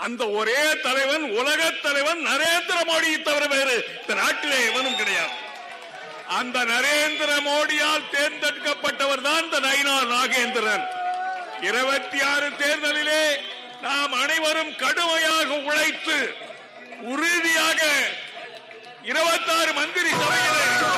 அந்த ஒரே தலைவன், உலக தலைவன் நரேந்திர மோடியை தவிர வேறு இந்த நாட்டிலே எவனும் கிடையாது. அந்த நரேந்திர மோடியால் தேர்ந்தெடுக்கப்பட்டவர் தான் இந்த நயினார் நாகேந்திரன். 26 தேர்தலிலே நாம் அனைவரும் கடுமையாக உழைத்து உறுதியாக 26 மந்திரி சபையிலே